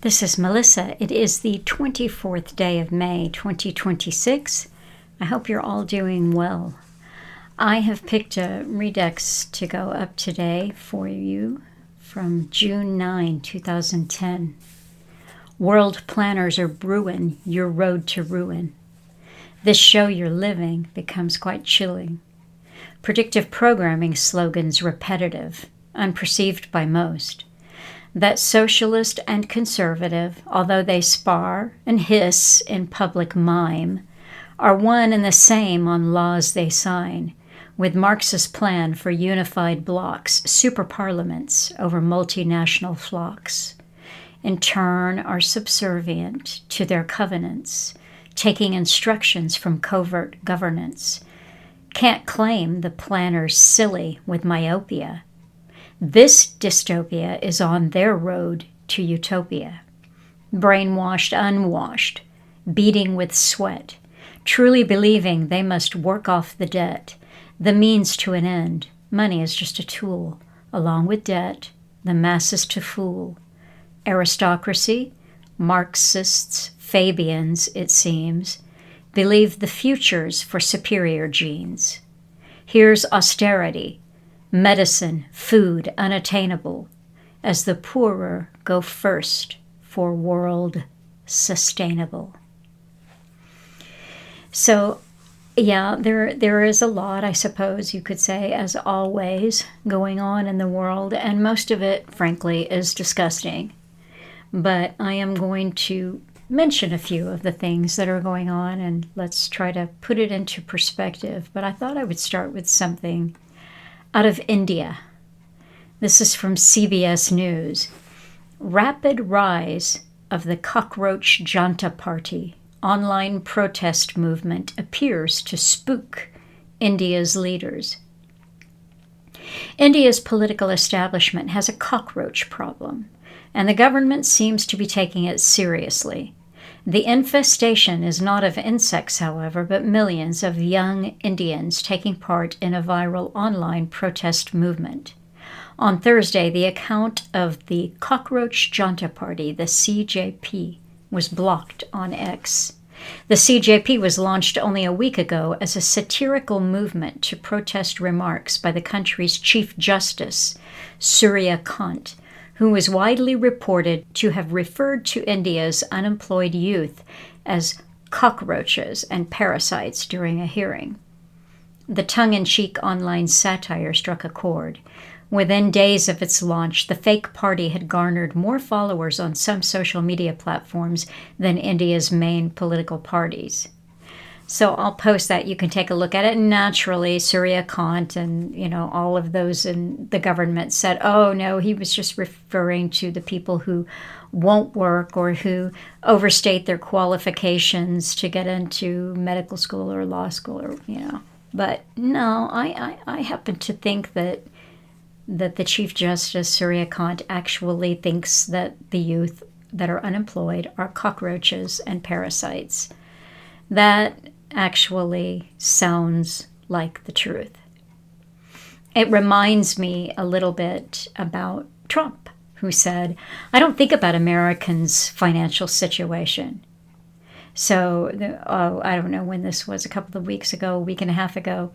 This is Melissa. It is the 24th day of May, 2026. I hope you're all doing well. I have picked a Redux to go up today for you from June 9, 2010. World planners are brewing your road to ruin. This show you're living becomes quite chilling. Predictive programming slogans repetitive, unperceived by most. That socialist and conservative, although they spar and hiss in public mime, are one and the same on laws they sign, with Marx's plan for unified blocks, super parliaments over multinational flocks. In turn, are subservient to their covenants, taking instructions from covert governance. Can't claim the planners silly with myopia. This dystopia is on their road to utopia. Brainwashed, unwashed, beating with sweat, truly believing they must work off the debt, the means to an end. Money is just a tool, along with debt, the masses to fool. Aristocracy, Marxists, Fabians, it seems, believe the futures for superior genes. Here's austerity, medicine, food unattainable, as the poorer go first for world sustainable. So, yeah, there is a lot, I suppose you could say, as always, going on in the world, and most of it, frankly, is disgusting. But I am going to mention a few of the things that are going on, and let's try to put it into perspective. But I thought I would start with something out of India. This is from CBS News. Rapid rise of the Cockroach Janta Party online protest movement appears to spook India's leaders. India's political establishment has a cockroach problem, and the government seems to be taking it seriously. The infestation is not of insects, however, but millions of young Indians taking part in a viral online protest movement. On Thursday, the account of the Cockroach Janta Party, the CJP, was blocked on X. The CJP was launched only a week ago as a satirical movement to protest remarks by the country's Chief Justice, Surya Kant, who was widely reported to have referred to India's unemployed youth as cockroaches and parasites during a hearing. The tongue-in-cheek online satire struck a chord. Within days of its launch, the fake party had garnered more followers on some social media platforms than India's main political parties. So I'll post that. You can take a look at it. Naturally, Surya Kant and, all of those in the government said, oh, no, he was just referring to the people who won't work or who overstate their qualifications to get into medical school or law school But no, I happen to think that the Chief Justice, Surya Kant, actually thinks that the youth that are unemployed are cockroaches and parasites. That actually sounds like the truth. It reminds me a little bit about Trump, who said, I don't think about Americans' financial situation. So, I don't know when this was, a couple of weeks ago, a week and a half ago,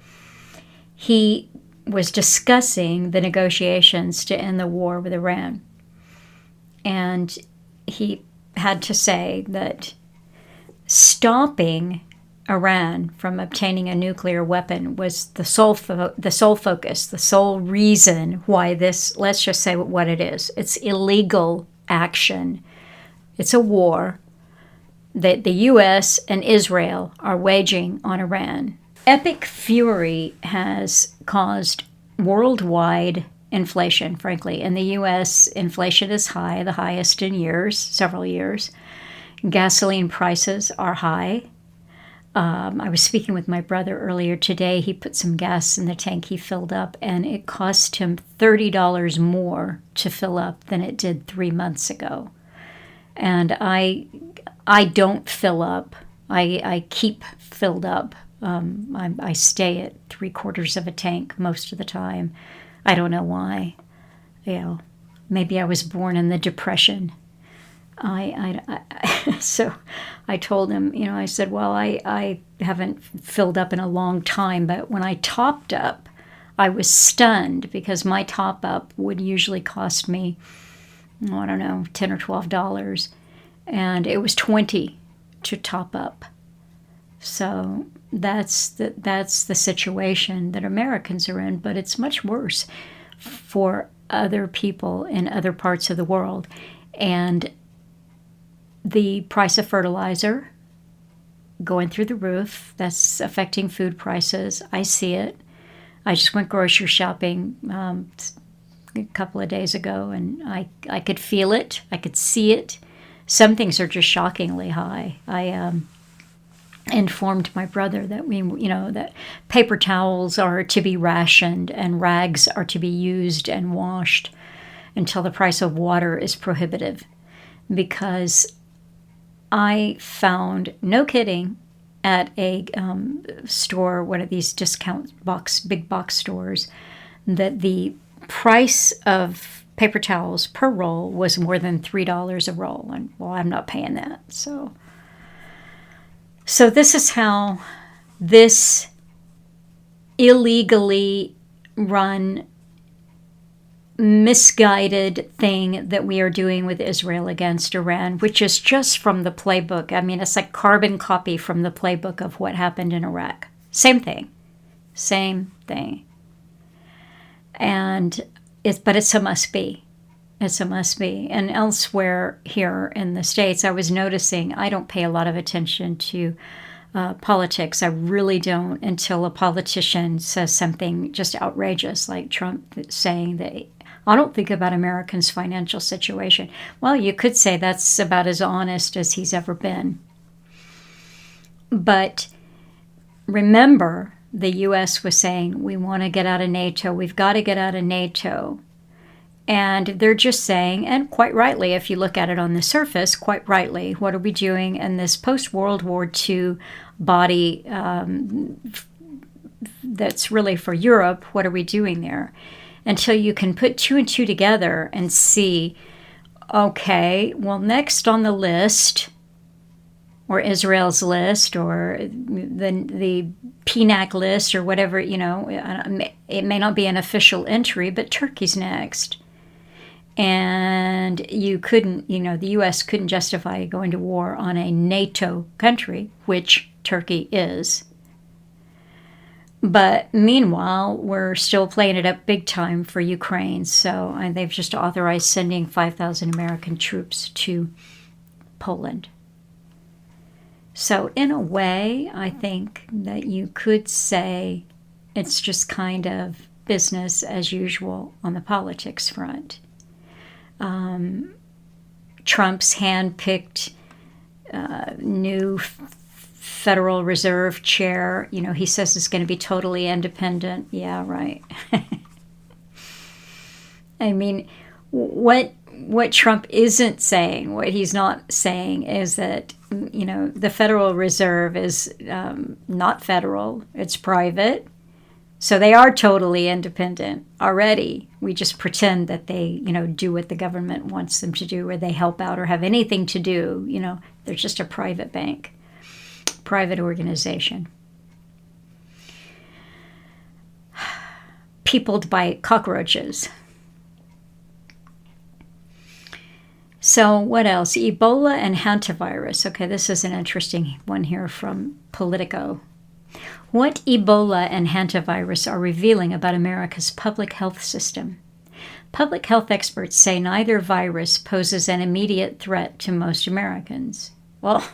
he was discussing the negotiations to end the war with Iran. And he had to say that stopping Iran from obtaining a nuclear weapon was the sole focus, the sole reason why this, let's just say what it is. It's illegal action. It's a war that the U.S. and Israel are waging on Iran. Epic fury has caused worldwide inflation, frankly. In the U.S., inflation is high, the highest in years, several years. Gasoline prices are high. I was speaking with my brother earlier today. He put some gas in the tank he filled up, and it cost him $30 more to fill up than it did 3 months ago. And I don't fill up. I keep filled up. I stay at 3/4 of a tank most of the time. I don't know why. Maybe I was born in the Depression. So I told him, I said, well, I haven't filled up in a long time, but when I topped up, I was stunned because my top up would usually cost me, I don't know, $10 or $12, and it was $20 to top up. So that's the situation that Americans are in, but it's much worse for other people in other parts of the world. And the price of fertilizer going through the roof, that's affecting food prices. I see it. I just went grocery shopping a couple of days ago, and I could feel it. I could see it. Some things are just shockingly high. I informed my brother that that paper towels are to be rationed and rags are to be used and washed until the price of water is prohibitive, because I found, no kidding, at a store, one of these big box stores, that the price of paper towels per roll was more than $3 a roll. And, well, I'm not paying that. So this is how this illegally run, misguided thing that we are doing with Israel against Iran, which is just from the playbook. I mean, it's like carbon copy from the playbook of what happened in Iraq. Same thing. And but it's a must be. It's a must be. And elsewhere here in the States, I was noticing I don't pay a lot of attention to politics. I really don't, until a politician says something just outrageous, like Trump saying that I don't think about Americans' financial situation. Well, you could say that's about as honest as he's ever been. But remember, the U.S. was saying, we want to get out of NATO. We've got to get out of NATO. And they're just saying, and quite rightly, if you look at it on the surface, quite rightly, what are we doing in this post-World War II body that's really for Europe? What are we doing there? Until you can put two and two together and see, okay, well, next on the list, or Israel's list, or the PNAC list, or whatever, it may not be an official entry, but Turkey's next. And you couldn't, the U.S. couldn't justify going to war on a NATO country, which Turkey is. But meanwhile, we're still playing it up big time for Ukraine. So they've just authorized sending 5,000 American troops to Poland. So in a way, I think that you could say it's just kind of business as usual on the politics front. Trump's hand-picked new Federal Reserve chair, he says it's going to be totally independent. Yeah, right. I mean, what Trump isn't saying, what he's not saying is that, the Federal Reserve is not federal, it's private. So they are totally independent already. We just pretend that they, do what the government wants them to do, or they help out or have anything to do. They're just a private bank. Private organization. Peopled by cockroaches. So what else? Ebola and hantavirus. Okay, this is an interesting one here from Politico. What Ebola and hantavirus are revealing about America's public health system. Public health experts say neither virus poses an immediate threat to most Americans. Well,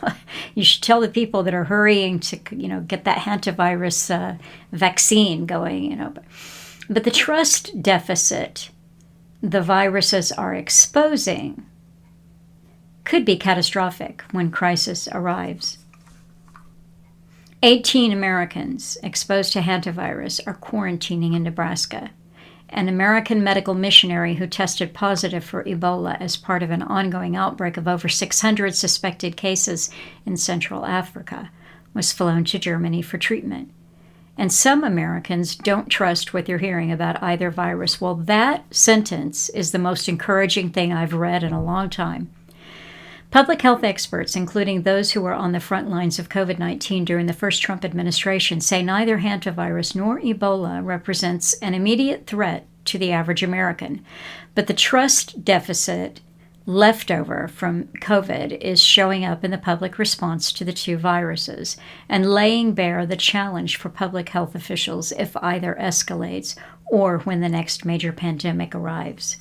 you should tell the people that are hurrying to, get that hantavirus vaccine going, But the trust deficit the viruses are exposing could be catastrophic when crisis arrives. 18 Americans exposed to hantavirus are quarantining in Nebraska. An American medical missionary who tested positive for Ebola as part of an ongoing outbreak of over 600 suspected cases in Central Africa was flown to Germany for treatment. And some Americans don't trust what they're hearing about either virus. Well, that sentence is the most encouraging thing I've read in a long time. Public health experts, including those who were on the front lines of COVID-19 during the first Trump administration, say neither hantavirus nor Ebola represents an immediate threat to the average American. But the trust deficit left over from COVID is showing up in the public response to the two viruses and laying bare the challenge for public health officials if either escalates or when the next major pandemic arrives.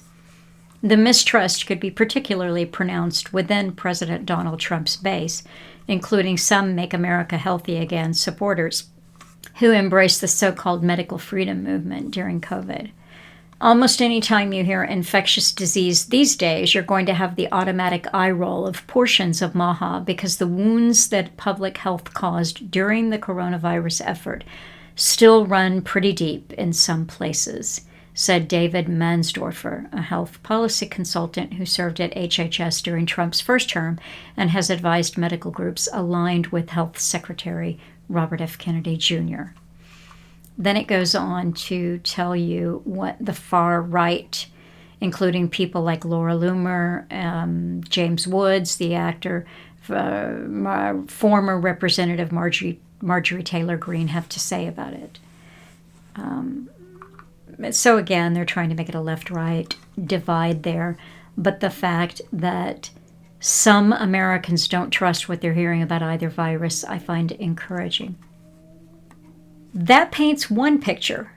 The mistrust could be particularly pronounced within President Donald Trump's base, including some Make America Healthy Again supporters who embraced the so-called medical freedom movement during COVID. Almost any time you hear infectious disease these days, you're going to have the automatic eye roll of portions of Maha because the wounds that public health caused during the coronavirus effort still run pretty deep in some places, said David Mansdorfer, a health policy consultant who served at HHS during Trump's first term and has advised medical groups aligned with Health Secretary Robert F. Kennedy Jr. Then it goes on to tell you what the far right, including people like Laura Loomer, James Woods, the actor, former Representative Marjorie Taylor Greene, have to say about it. So again, they're trying to make it a left-right divide there. But the fact that some Americans don't trust what they're hearing about either virus, I find encouraging. That paints one picture,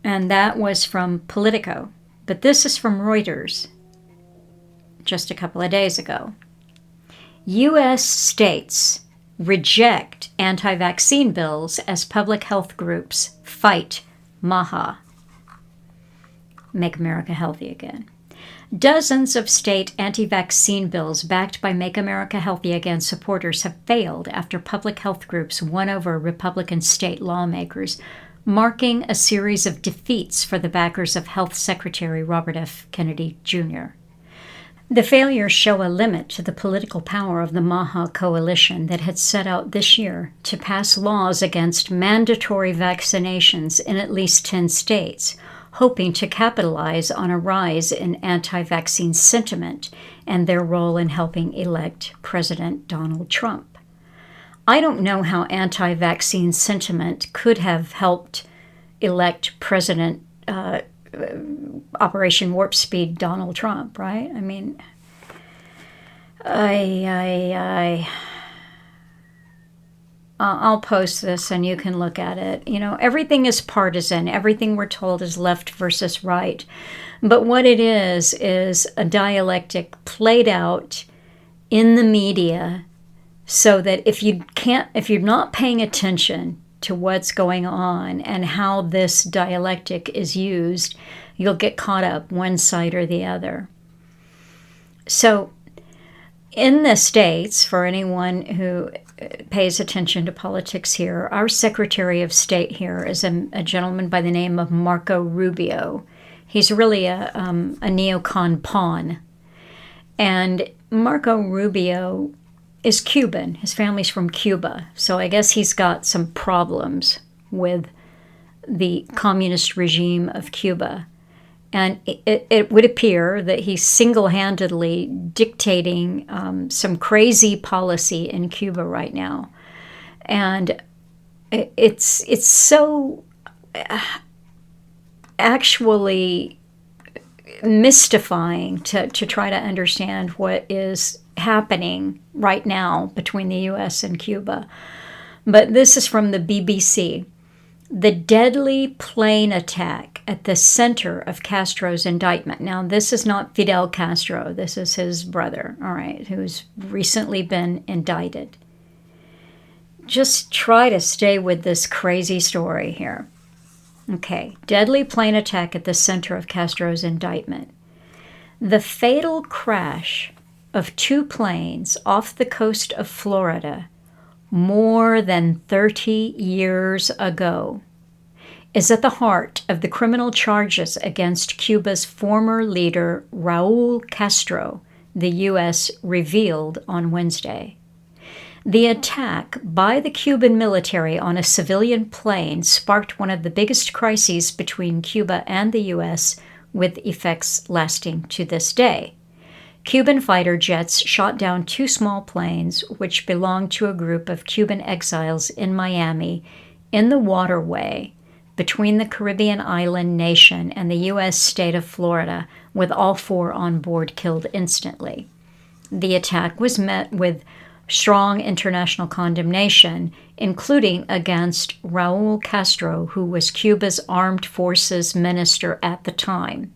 and that was from Politico. But this is from Reuters just a couple of days ago. U.S. states reject anti-vaccine bills as public health groups fight Maha. Make America Healthy Again. Dozens of state anti-vaccine bills backed by Make America Healthy Again supporters have failed after public health groups won over Republican state lawmakers, marking a series of defeats for the backers of Health Secretary Robert F. Kennedy Jr. The failures show a limit to the political power of the Maha coalition that had set out this year to pass laws against mandatory vaccinations in at least 10 states, hoping to capitalize on a rise in anti-vaccine sentiment and their role in helping elect President Donald Trump. I don't know how anti-vaccine sentiment could have helped elect President Operation Warp Speed Donald Trump, right? I mean, I'll post this and you can look at it. You know, everything is partisan. Everything we're told is left versus right. But what it is a dialectic played out in the media so that if you're not paying attention to what's going on and how this dialectic is used, you'll get caught up one side or the other. So in the States, for anyone who pays attention to politics here, our Secretary of State here is a gentleman by the name of Marco Rubio. He's really a neocon pawn. And Marco Rubio is Cuban. His family's from Cuba. So I guess he's got some problems with the communist regime of Cuba. And it would appear that he's single-handedly dictating some crazy policy in Cuba right now. And it's so actually mystifying to try to understand what is happening right now between the U.S. and Cuba. But this is from the BBC. The deadly plane attack at the center of Castro's indictment. Now, this is not Fidel Castro. This is his brother, all right, who's recently been indicted. Just try to stay with this crazy story here. Okay, deadly plane attack at the center of Castro's indictment. The fatal crash of 2 planes off the coast of Florida more than 30 years ago is at the heart of the criminal charges against Cuba's former leader, Raul Castro, the U.S. revealed on Wednesday. The attack by the Cuban military on a civilian plane sparked one of the biggest crises between Cuba and the U.S., with effects lasting to this day. Cuban fighter jets shot down 2 small planes which belonged to a group of Cuban exiles in Miami in the waterway between the Caribbean island nation and the U.S. state of Florida, with all 4 on board killed instantly. The attack was met with strong international condemnation, including against Raul Castro, who was Cuba's armed forces minister at the time.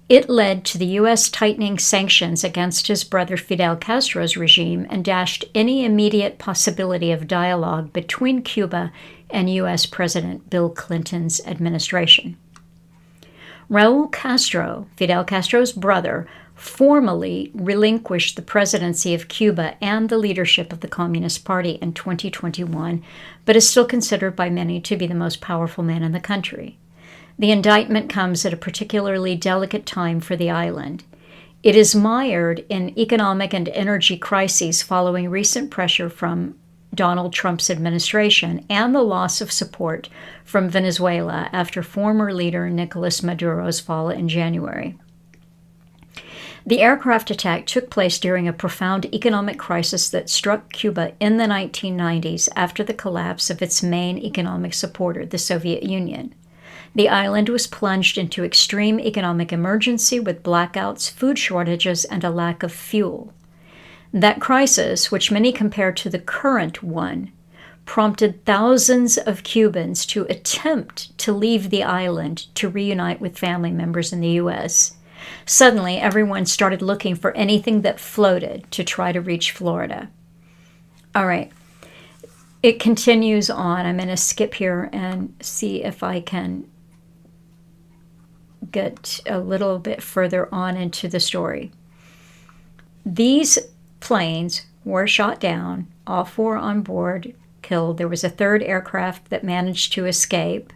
It led to the U.S. tightening sanctions against his brother Fidel Castro's regime and dashed any immediate possibility of dialogue between Cuba and U.S. President Bill Clinton's administration. Raul Castro, Fidel Castro's brother, formally relinquished the presidency of Cuba and the leadership of the Communist Party in 2021, but is still considered by many to be the most powerful man in the country. The indictment comes at a particularly delicate time for the island. It is mired in economic and energy crises following recent pressure from Donald Trump's administration and the loss of support from Venezuela after former leader Nicolas Maduro's fall in January. The aircraft attack took place during a profound economic crisis that struck Cuba in the 1990s after the collapse of its main economic supporter, the Soviet Union. The island was plunged into extreme economic emergency with blackouts, food shortages, and a lack of fuel. That crisis, which many compare to the current one, prompted thousands of Cubans to attempt to leave the island to reunite with family members in the U.S. Suddenly, everyone started looking for anything that floated to try to reach Florida. All right. It continues on. I'm going to skip here and see if I can get a little bit further on into the story. These planes were shot down, all 4 on board killed. There was a 3rd aircraft that managed to escape.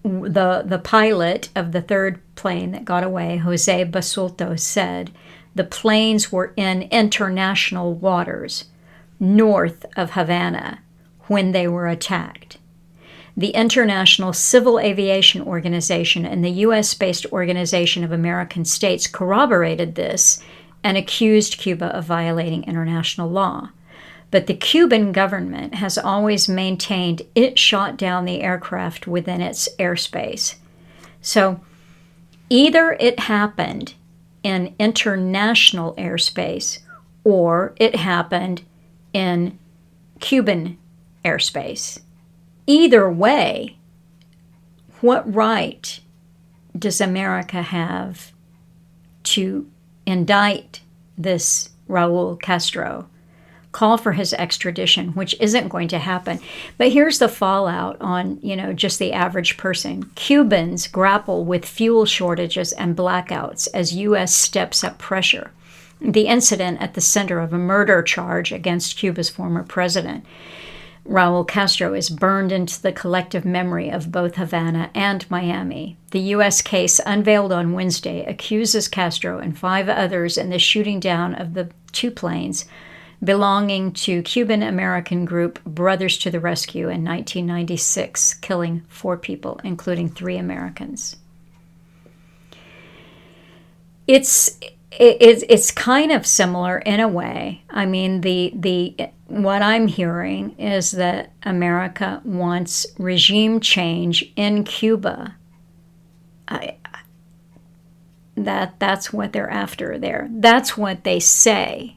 The pilot of the 3rd plane that got away, Jose Basulto, said the planes were in international waters north of Havana when they were attacked. The International Civil Aviation Organization and the U.S.-based Organization of American States corroborated this and accused Cuba of violating international law. But the Cuban government has always maintained it shot down the aircraft within its airspace. So either it happened in international airspace or it happened in Cuban airspace. Either way, what right does America have to indict this Raul Castro, call for his extradition, which isn't going to happen? But here's the fallout on, just the average person. Cubans grapple with fuel shortages and blackouts as U.S. steps up pressure. The incident at the center of a murder charge against Cuba's former president, Raul Castro, is burned into the collective memory of both Havana and Miami. The U.S. case, unveiled on Wednesday, accuses Castro and 5 others in the shooting down of the 2 planes belonging to Cuban-American group Brothers to the Rescue in 1996, killing 4 people, including 3 Americans. It's kind of similar in a way. I mean, what I'm hearing is that America wants regime change in Cuba. That's what they're after there. That's what they say.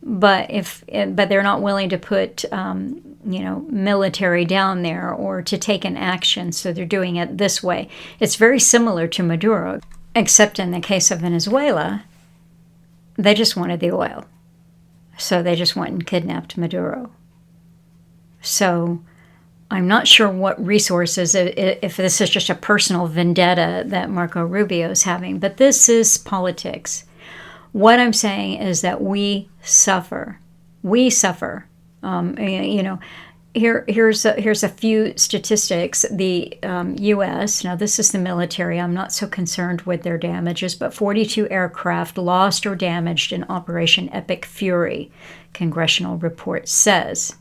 But they're not willing to put military down there or to take an action, so they're doing it this way. It's very similar to Maduro, except in the case of Venezuela, they just wanted the oil. So they just went and kidnapped Maduro. So I'm not sure what resources, if this is just a personal vendetta that Marco Rubio is having, but this is politics. What I'm saying is that we suffer. We suffer. Here's a few statistics. The U.S., now this is the military, I'm not so concerned with their damages, but 42 aircraft lost or damaged in Operation Epic Fury, congressional report says.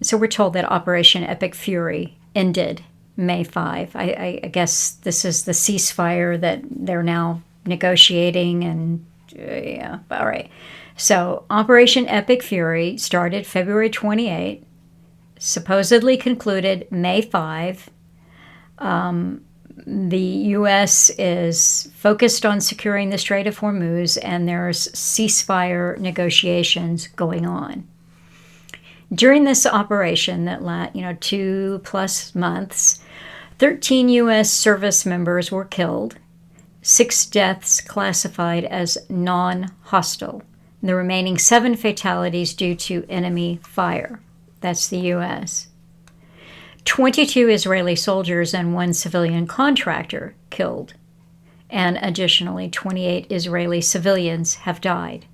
So we're told that Operation Epic Fury ended May 5. I guess this is the ceasefire that they're now negotiating and yeah, all right. So Operation Epic Fury started February 28, supposedly concluded May 5. The U.S. is focused on securing the Strait of Hormuz, and there's ceasefire negotiations going on. During this operation that 2+ months, 13 U.S. service members were killed, 6 deaths classified as non-hostile. The remaining 7 fatalities due to enemy fire. That's the U.S. 22 Israeli soldiers and 1 civilian contractor killed, and additionally 28 Israeli civilians have died.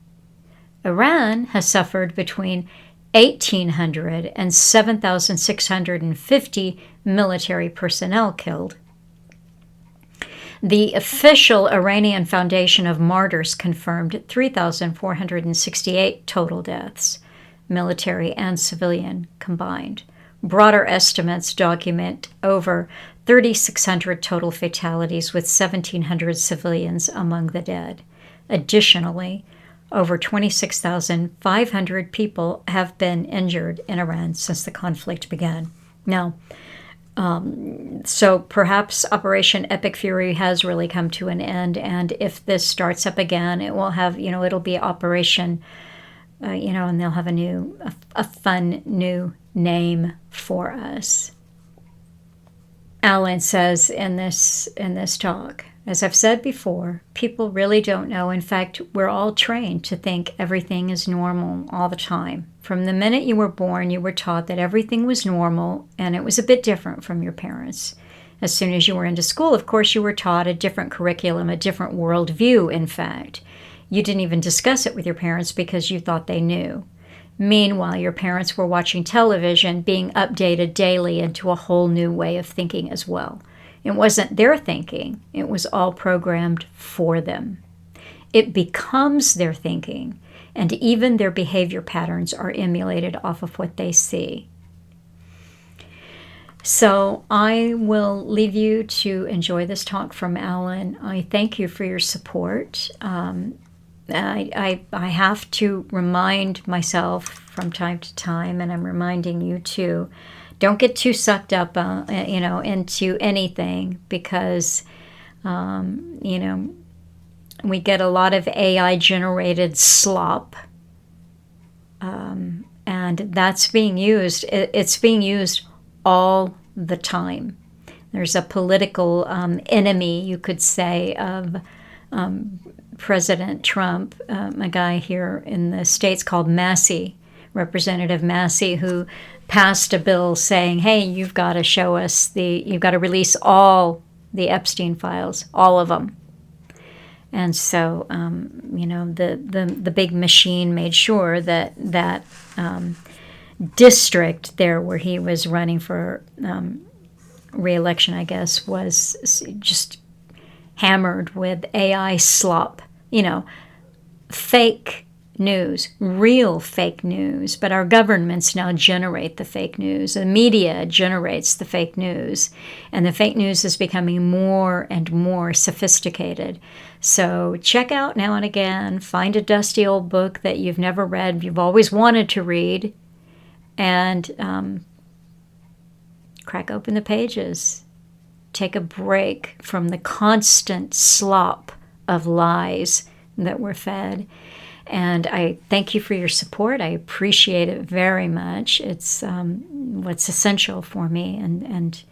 Iran has suffered between 1,800 and 7,650 military personnel killed. The official Iranian Foundation of Martyrs confirmed 3,468 total deaths, military and civilian combined. Broader estimates document over 3,600 total fatalities with 1,700 civilians among the dead. Additionally, over 26,500 people have been injured in Iran since the conflict began. Now, so perhaps Operation Epic Fury has really come to an end, and if this starts up again, it will have, it'll be Operation, and they'll have a fun new name for us. Alan says in this talk, as I've said before, people really don't know. In fact, we're all trained to think everything is normal all the time. From the minute you were born, you were taught that everything was normal, and it was a bit different from your parents. As soon as you were into school, of course, you were taught a different curriculum, a different worldview, in fact. You didn't even discuss it with your parents because you thought they knew. Meanwhile, your parents were watching television, being updated daily into a whole new way of thinking as well. It wasn't their thinking. It was all programmed for them. It becomes their thinking, and even their behavior patterns are emulated off of what they see. So I will leave you to enjoy this talk from Alan. I thank you for your support. I have to remind myself from time to time, and I'm reminding you too, don't get too sucked up, into anything, because, we get a lot of AI-generated slop, and that's being used. It's being used all the time. There's a political enemy, you could say, of President Trump, a guy here in the States called Massey, Representative Massey, who passed a bill saying, hey, you've got to show us you've got to release all the Epstein files, all of them. And so, the big machine made sure that district there where he was running for re-election, I guess, was just hammered with AI slop, fake news, real fake news. But our governments now generate the fake news. The media generates the fake news. And the fake news is becoming more and more sophisticated. So check out now and again, find a dusty old book that you've never read, you've always wanted to read, and crack open the pages. Take a break from the constant slop of lies that we're fed. And I thank you for your support. I appreciate it very much. It's what's essential for me, and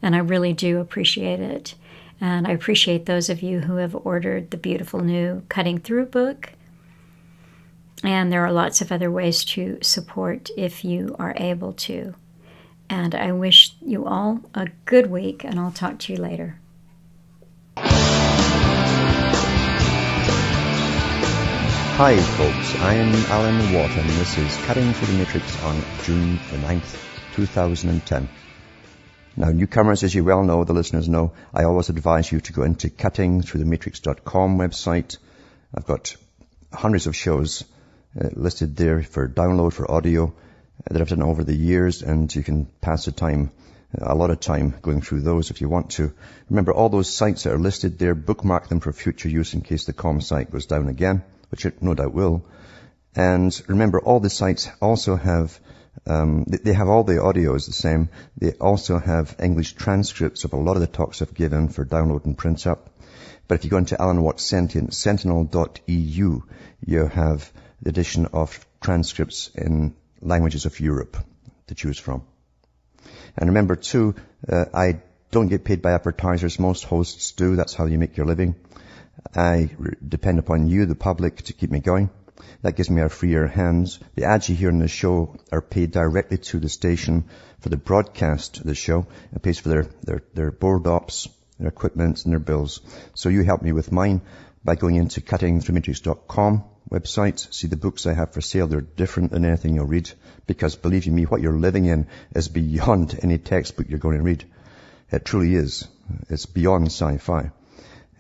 I really do appreciate it. And I appreciate those of you who have ordered the beautiful new Cutting Through book. And there are lots of other ways to support if you are able to. And I wish you all a good week, and I'll talk to you later. Hi folks, I am Alan Watt, and this is Cutting Through the Matrix on June the 9th, 2010. Now, newcomers, as you well know, the listeners know, I always advise you to go into cuttingthroughthematrix.com website. I've got hundreds of shows listed there for download, for audio, that I've done over the years, and you can pass the time a lot of time going through those if you want to. Remember, all those sites that are listed there, bookmark them for future use in case the com site goes down again, which it no doubt will. And remember, all the sites also have, they have all the audio is the same. They also have English transcripts of a lot of the talks I've given for download and print up. But if you go into Alan Watt Sentinel.eu, you have the addition of transcripts in languages of Europe to choose from. And remember too, I don't get paid by advertisers. Most hosts do. That's how you make your living. I depend upon you, the public, to keep me going. That gives me a freer hands. The ads you hear in the show are paid directly to the station for the broadcast of the show. It pays for their board ops, their equipment, and their bills. So you help me with mine by going into cuttingthroughmatrix.com website. See the books I have for sale. They're different than anything you'll read, because believe you me, what you're living in is beyond any textbook you're going to read. It truly is. It's beyond sci-fi.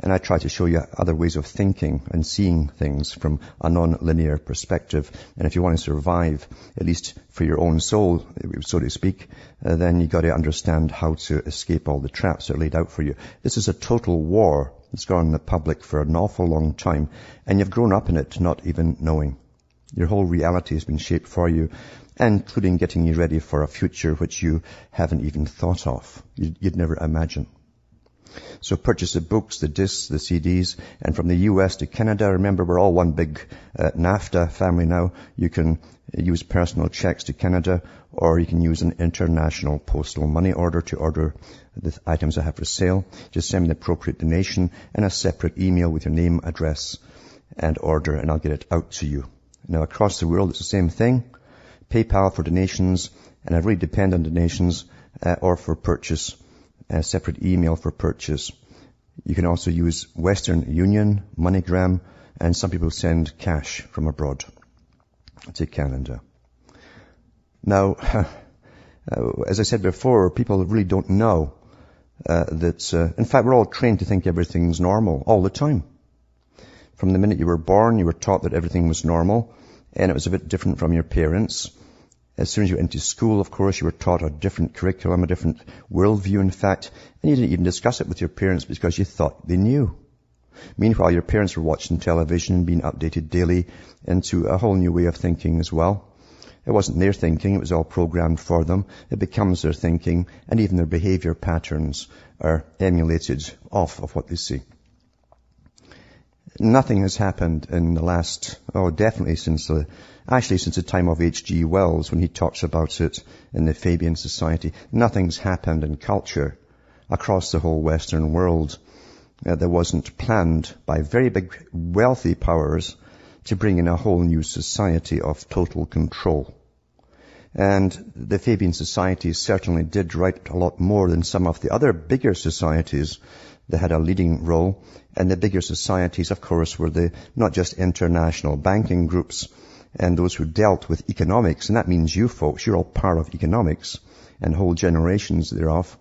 And I try to show you other ways of thinking and seeing things from a non-linear perspective. And if you want to survive, at least for your own soul, so to speak, then you've got to understand how to escape all the traps that are laid out for you. This is a total war that's gone on the public for an awful long time, and you've grown up in it not even knowing. Your whole reality has been shaped for you, including getting you ready for a future which you haven't even thought of. You'd never imagine. So purchase the books, the discs, the CDs, and from the US to Canada, remember we're all one big NAFTA family now. You can use personal checks to Canada, or you can use an international postal money order to order the items I have for sale. Just send me the appropriate donation and a separate email with your name, address, and order, and I'll get it out to you. Now across the world it's the same thing. PayPal for donations, and I really depend on donations, or for purchase. A separate email for purchase. You can also use Western Union, MoneyGram, and some people send cash from abroad to Canada. Now, as I said before, people really don't know that, in fact, we're all trained to think everything's normal all the time. From the minute you were born, you were taught that everything was normal, and it was a bit different from your parents. As soon as you went into school, of course, you were taught a different curriculum, a different worldview, in fact, and you didn't even discuss it with your parents because you thought they knew. Meanwhile, your parents were watching television, being updated daily into a whole new way of thinking as well. It wasn't their thinking, it was all programmed for them. It becomes their thinking, and even their behavior patterns are emulated off of what they see. Nothing has happened in the last, definitely since the time of H.G. Wells, when he talks about it in the Fabian Society. Nothing's happened in culture across the whole Western world that wasn't planned by very big wealthy powers to bring in a whole new society of total control. And the Fabian Society certainly did write a lot more than some of the other bigger societies that had a leading role. And the bigger societies, of course, were not just international banking groups and those who dealt with economics. And that means you folks, you're all part of economics and whole generations thereof.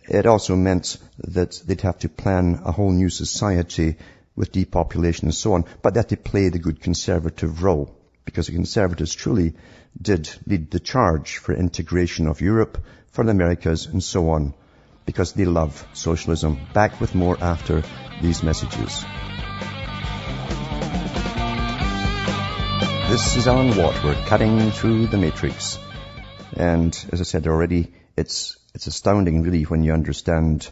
It also meant that they'd have to plan a whole new society with depopulation and so on, but they had to play the good conservative role, because the conservatives truly did lead the charge for integration of Europe, for the Americas and so on, because they love socialism. Back with more after these messages. This is Alan Watt. We're cutting through the matrix. And as I said already, it's astounding really when you understand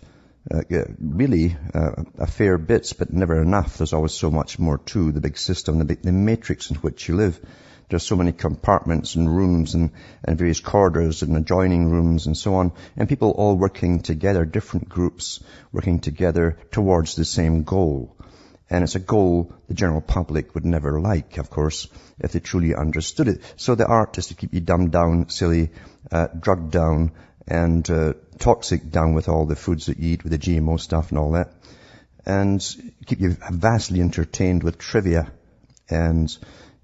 a fair bit, but never enough. There's always so much more to the big system, the matrix in which you live. There's so many compartments and rooms and various corridors and adjoining rooms and so on, and people all working together, different groups working together towards the same goal. And it's a goal the general public would never like, of course, if they truly understood it. So the art is to keep you dumbed down, silly, drugged down, and toxic down with all the foods that you eat, with the GMO stuff and all that, and keep you vastly entertained with trivia, and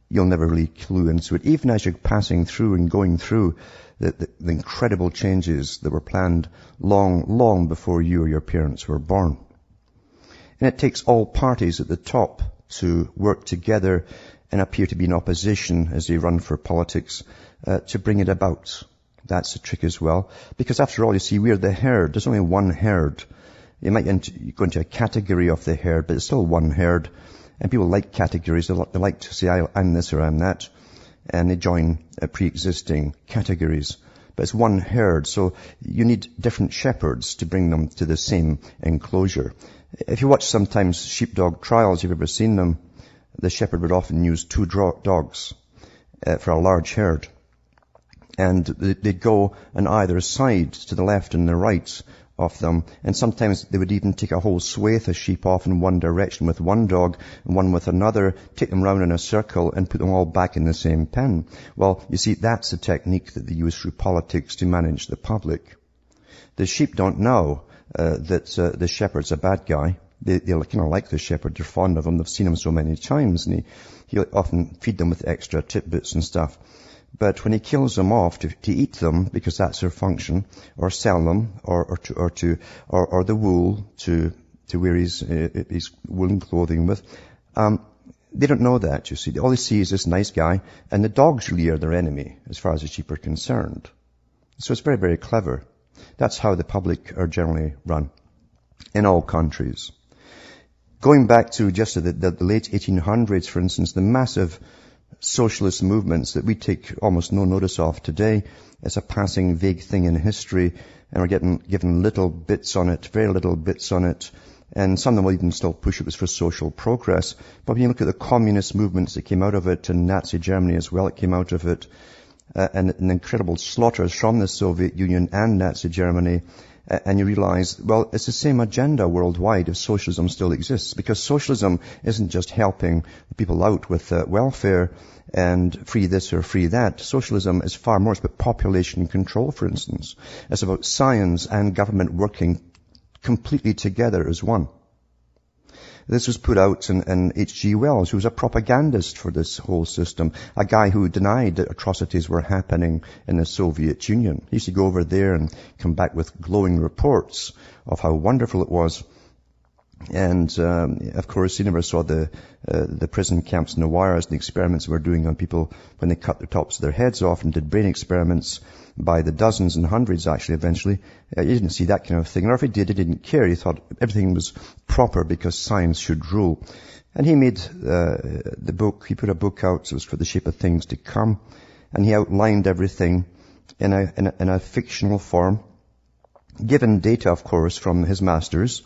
you'll never really clue into it, even as you're passing through and going through the incredible changes that were planned long before you or your parents were born. And it takes all parties at the top to work together and appear to be in opposition as they run for politics to bring it about. That's the trick as well. Because after all, you see, we're the herd. There's only one herd. You might go into a category of the herd, but it's still one herd. And people like categories. They like to say, I'm this or I'm that. And they join pre-existing categories. But it's one herd, so you need different shepherds to bring them to the same enclosure. If you watch sometimes sheepdog trials, you've ever seen them, the shepherd would often use two dogs for a large herd. And they'd go on either side, to the left and the right of them. And sometimes they would even take a whole swathe of sheep off in one direction with one dog and one with another, take them round in a circle and put them all back in the same pen. Well, you see, that's the technique that they use through politics to manage the public. The sheep don't know that the shepherd's a bad guy. They kind of like the shepherd. They're fond of him. They've seen him so many times, and he often feed them with extra tidbits and stuff. But when he kills them off to eat them, because that's their function, or sell them, or the wool to wear his woolen clothing with, they don't know that, you see. All they see is this nice guy, and the dogs really are their enemy, as far as the sheep are concerned. So it's very, very clever. That's how the public are generally run, in all countries. Going back to just the late 1800s, for instance, the massive socialist movements that we take almost no notice of today. It's a passing vague thing in history, and we're given little bits on it, very little bits on it, and some of them will even still push it was for social progress. But when you look at the communist movements that came out of it, and Nazi Germany as well, it came out of it, and incredible slaughters from the Soviet Union and Nazi Germany, and you realize, well, it's the same agenda worldwide if socialism still exists, because socialism isn't just helping people out with welfare and free this or free that. Socialism is far more. It's about population control, for instance. It's about science and government working completely together as one. This was put out in H.G. Wells, who was a propagandist for this whole system, a guy who denied that atrocities were happening in the Soviet Union. He used to go over there and come back with glowing reports of how wonderful it was. And, of course, he never saw the prison camps and the wires and the experiments they were doing on people when they cut the tops of their heads off and did brain experiments by the dozens and hundreds, actually, eventually. He didn't see that kind of thing. Or if he did, he didn't care. He thought everything was proper because science should rule. And he made the book. He put a book out. It was For the Shape of Things to Come. And he outlined everything in a fictional form, given data, of course, from his masters.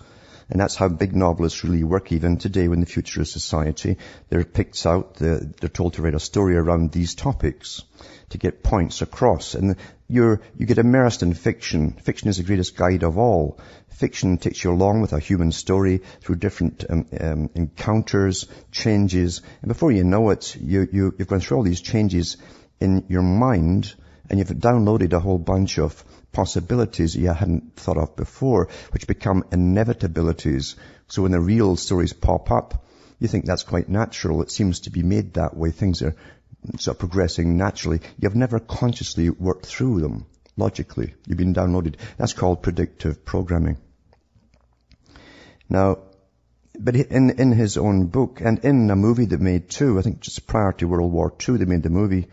And that's how big novelists really work even today in the futurist society. They're picked out, they're told to write a story around these topics to get points across. And you get immersed in fiction. Fiction is the greatest guide of all. Fiction takes you along with a human story through different encounters, changes. And before you know it, you've gone through all these changes in your mind, and you've downloaded a whole bunch of possibilities you hadn't thought of before, which become inevitabilities. So when the real stories pop up, you think that's quite natural. It seems to be made that way. Things are sort of progressing naturally. You've never consciously worked through them logically. You've been downloaded. That's called predictive programming. Now, but in his own book, and in a movie they made too, I think just prior to World War II, they made the movie,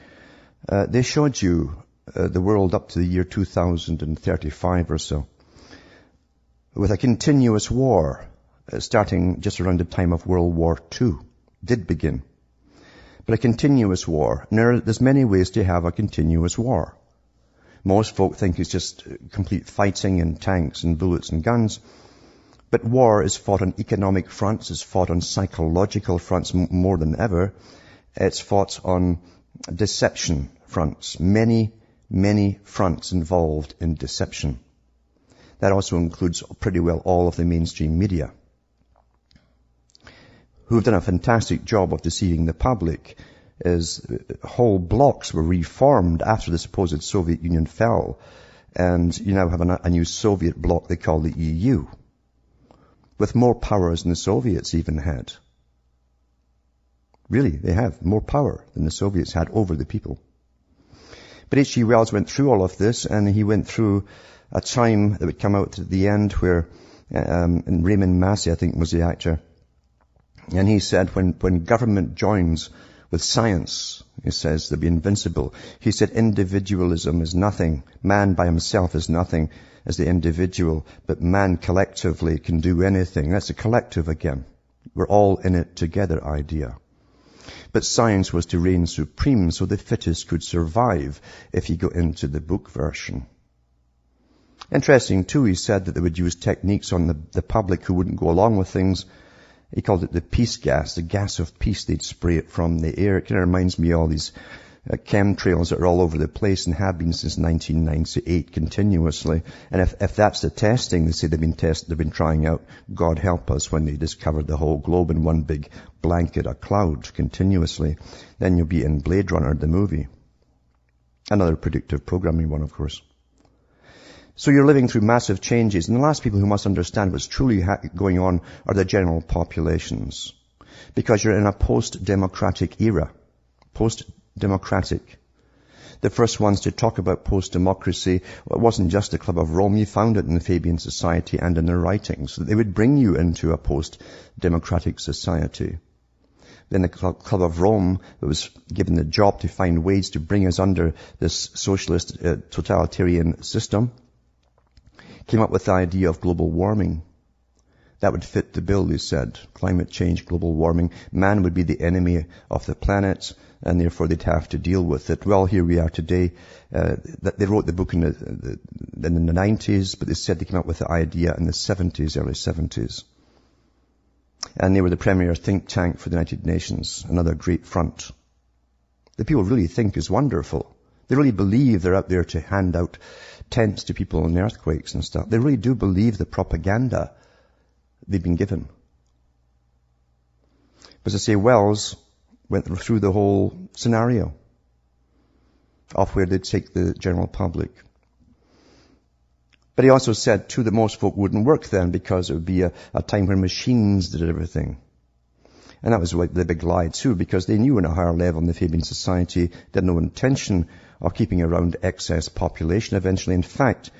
they showed you the world up to the year 2035 or so, with a continuous war starting just around the time of World War II did begin. But a continuous war. And there's many ways to have a continuous war. Most folk think it's just complete fighting and tanks and bullets and guns. But war is fought on economic fronts. It's fought on psychological fronts more than ever. It's fought on deception fronts. Many fronts involved in deception. That also includes pretty well all of the mainstream media, who have done a fantastic job of deceiving the public. As whole blocks were reformed after the supposed Soviet Union fell, and you now have a new Soviet bloc they call the EU, with more powers than the Soviets even had. Really, they have more power than the Soviets had over the people. But H.G. Wells went through all of this, and he went through a time that would come out at the end where, and Raymond Massey, I think, was the actor, and he said when government joins with science, He says they'll be invincible. He said individualism is nothing. Man by himself is nothing as the individual, but man collectively can do anything. That's a collective again. We're all in it together idea. But science was to reign supreme so the fittest could survive if you go into the book version. Interesting too, he said that they would use techniques on the public who wouldn't go along with things. He called it the peace gas, the gas of peace. They'd spray it from the air. It kind of reminds me of all these chemtrails that are all over the place and have been since 1998 continuously. And if that's the testing, they say they've been trying out, God help us, when they discovered the whole globe in one big blanket, a cloud continuously, then you'll be in Blade Runner, the movie. Another predictive programming one, of course. So you're living through massive changes, and the last people who must understand what's truly going on are the general populations. Because you're in a post-democratic era. Post-democratic. The first ones to talk about post-democracy, well, it wasn't just the Club of Rome. You found it in the Fabian Society and in their writings. They would bring you into a post-democratic society. Then the Club of Rome was given the job to find ways to bring us under this socialist totalitarian system. Came up with the idea of global warming. That would fit the bill, they said. Climate change, global warming. Man would be the enemy of the planet, and therefore they'd have to deal with it. Well, here we are today. They wrote the book in the 90s, but they said they came up with the idea in the 70s, early 70s. And they were the premier think tank for the United Nations, another great front. The people really think is wonderful. They really believe they're out there to hand out tents to people in earthquakes and stuff. They really do believe the propaganda they've been given. But as I say, Wells went through the whole scenario of where they'd take the general public. But he also said, too, that most folk wouldn't work then because it would be a time when machines did everything. And that was the big lie, too, because they knew on a higher level in the Fabian Society they had no intention of keeping around excess population eventually. In fact,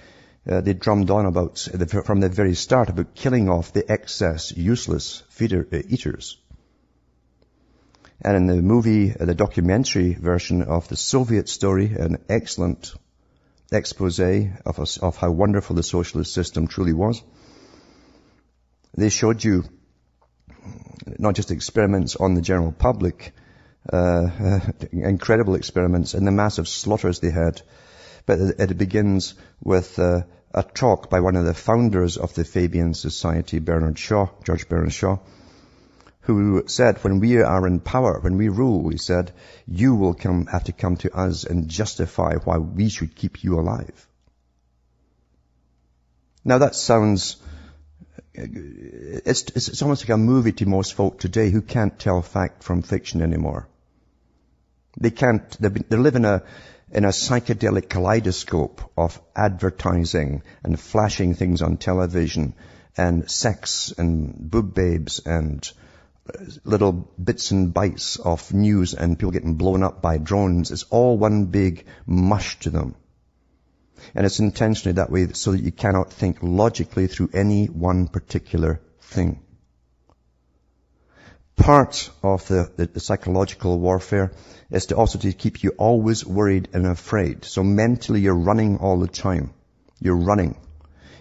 they drummed on from the very start about killing off the excess, useless eaters. And in the movie, the documentary version of the Soviet story, an excellent expose of how wonderful the socialist system truly was, they showed you not just experiments on the general public, incredible experiments and the massive slaughters they had, but it begins with a talk by one of the founders of the Fabian Society, George Bernard Shaw, who said, when we are in power, when we rule, he said, you will have to come to us and justify why we should keep you alive. Now that sounds, it's almost like a movie to most folk today who can't tell fact from fiction anymore. They live in a psychedelic kaleidoscope of advertising and flashing things on television and sex and boob babes and little bits and bytes of news and people getting blown up by drones. It's all one big mush to them. And it's intentionally that way so that you cannot think logically through any one particular thing. Part of the psychological warfare is to keep you always worried and afraid. So mentally you're running all the time. You're running.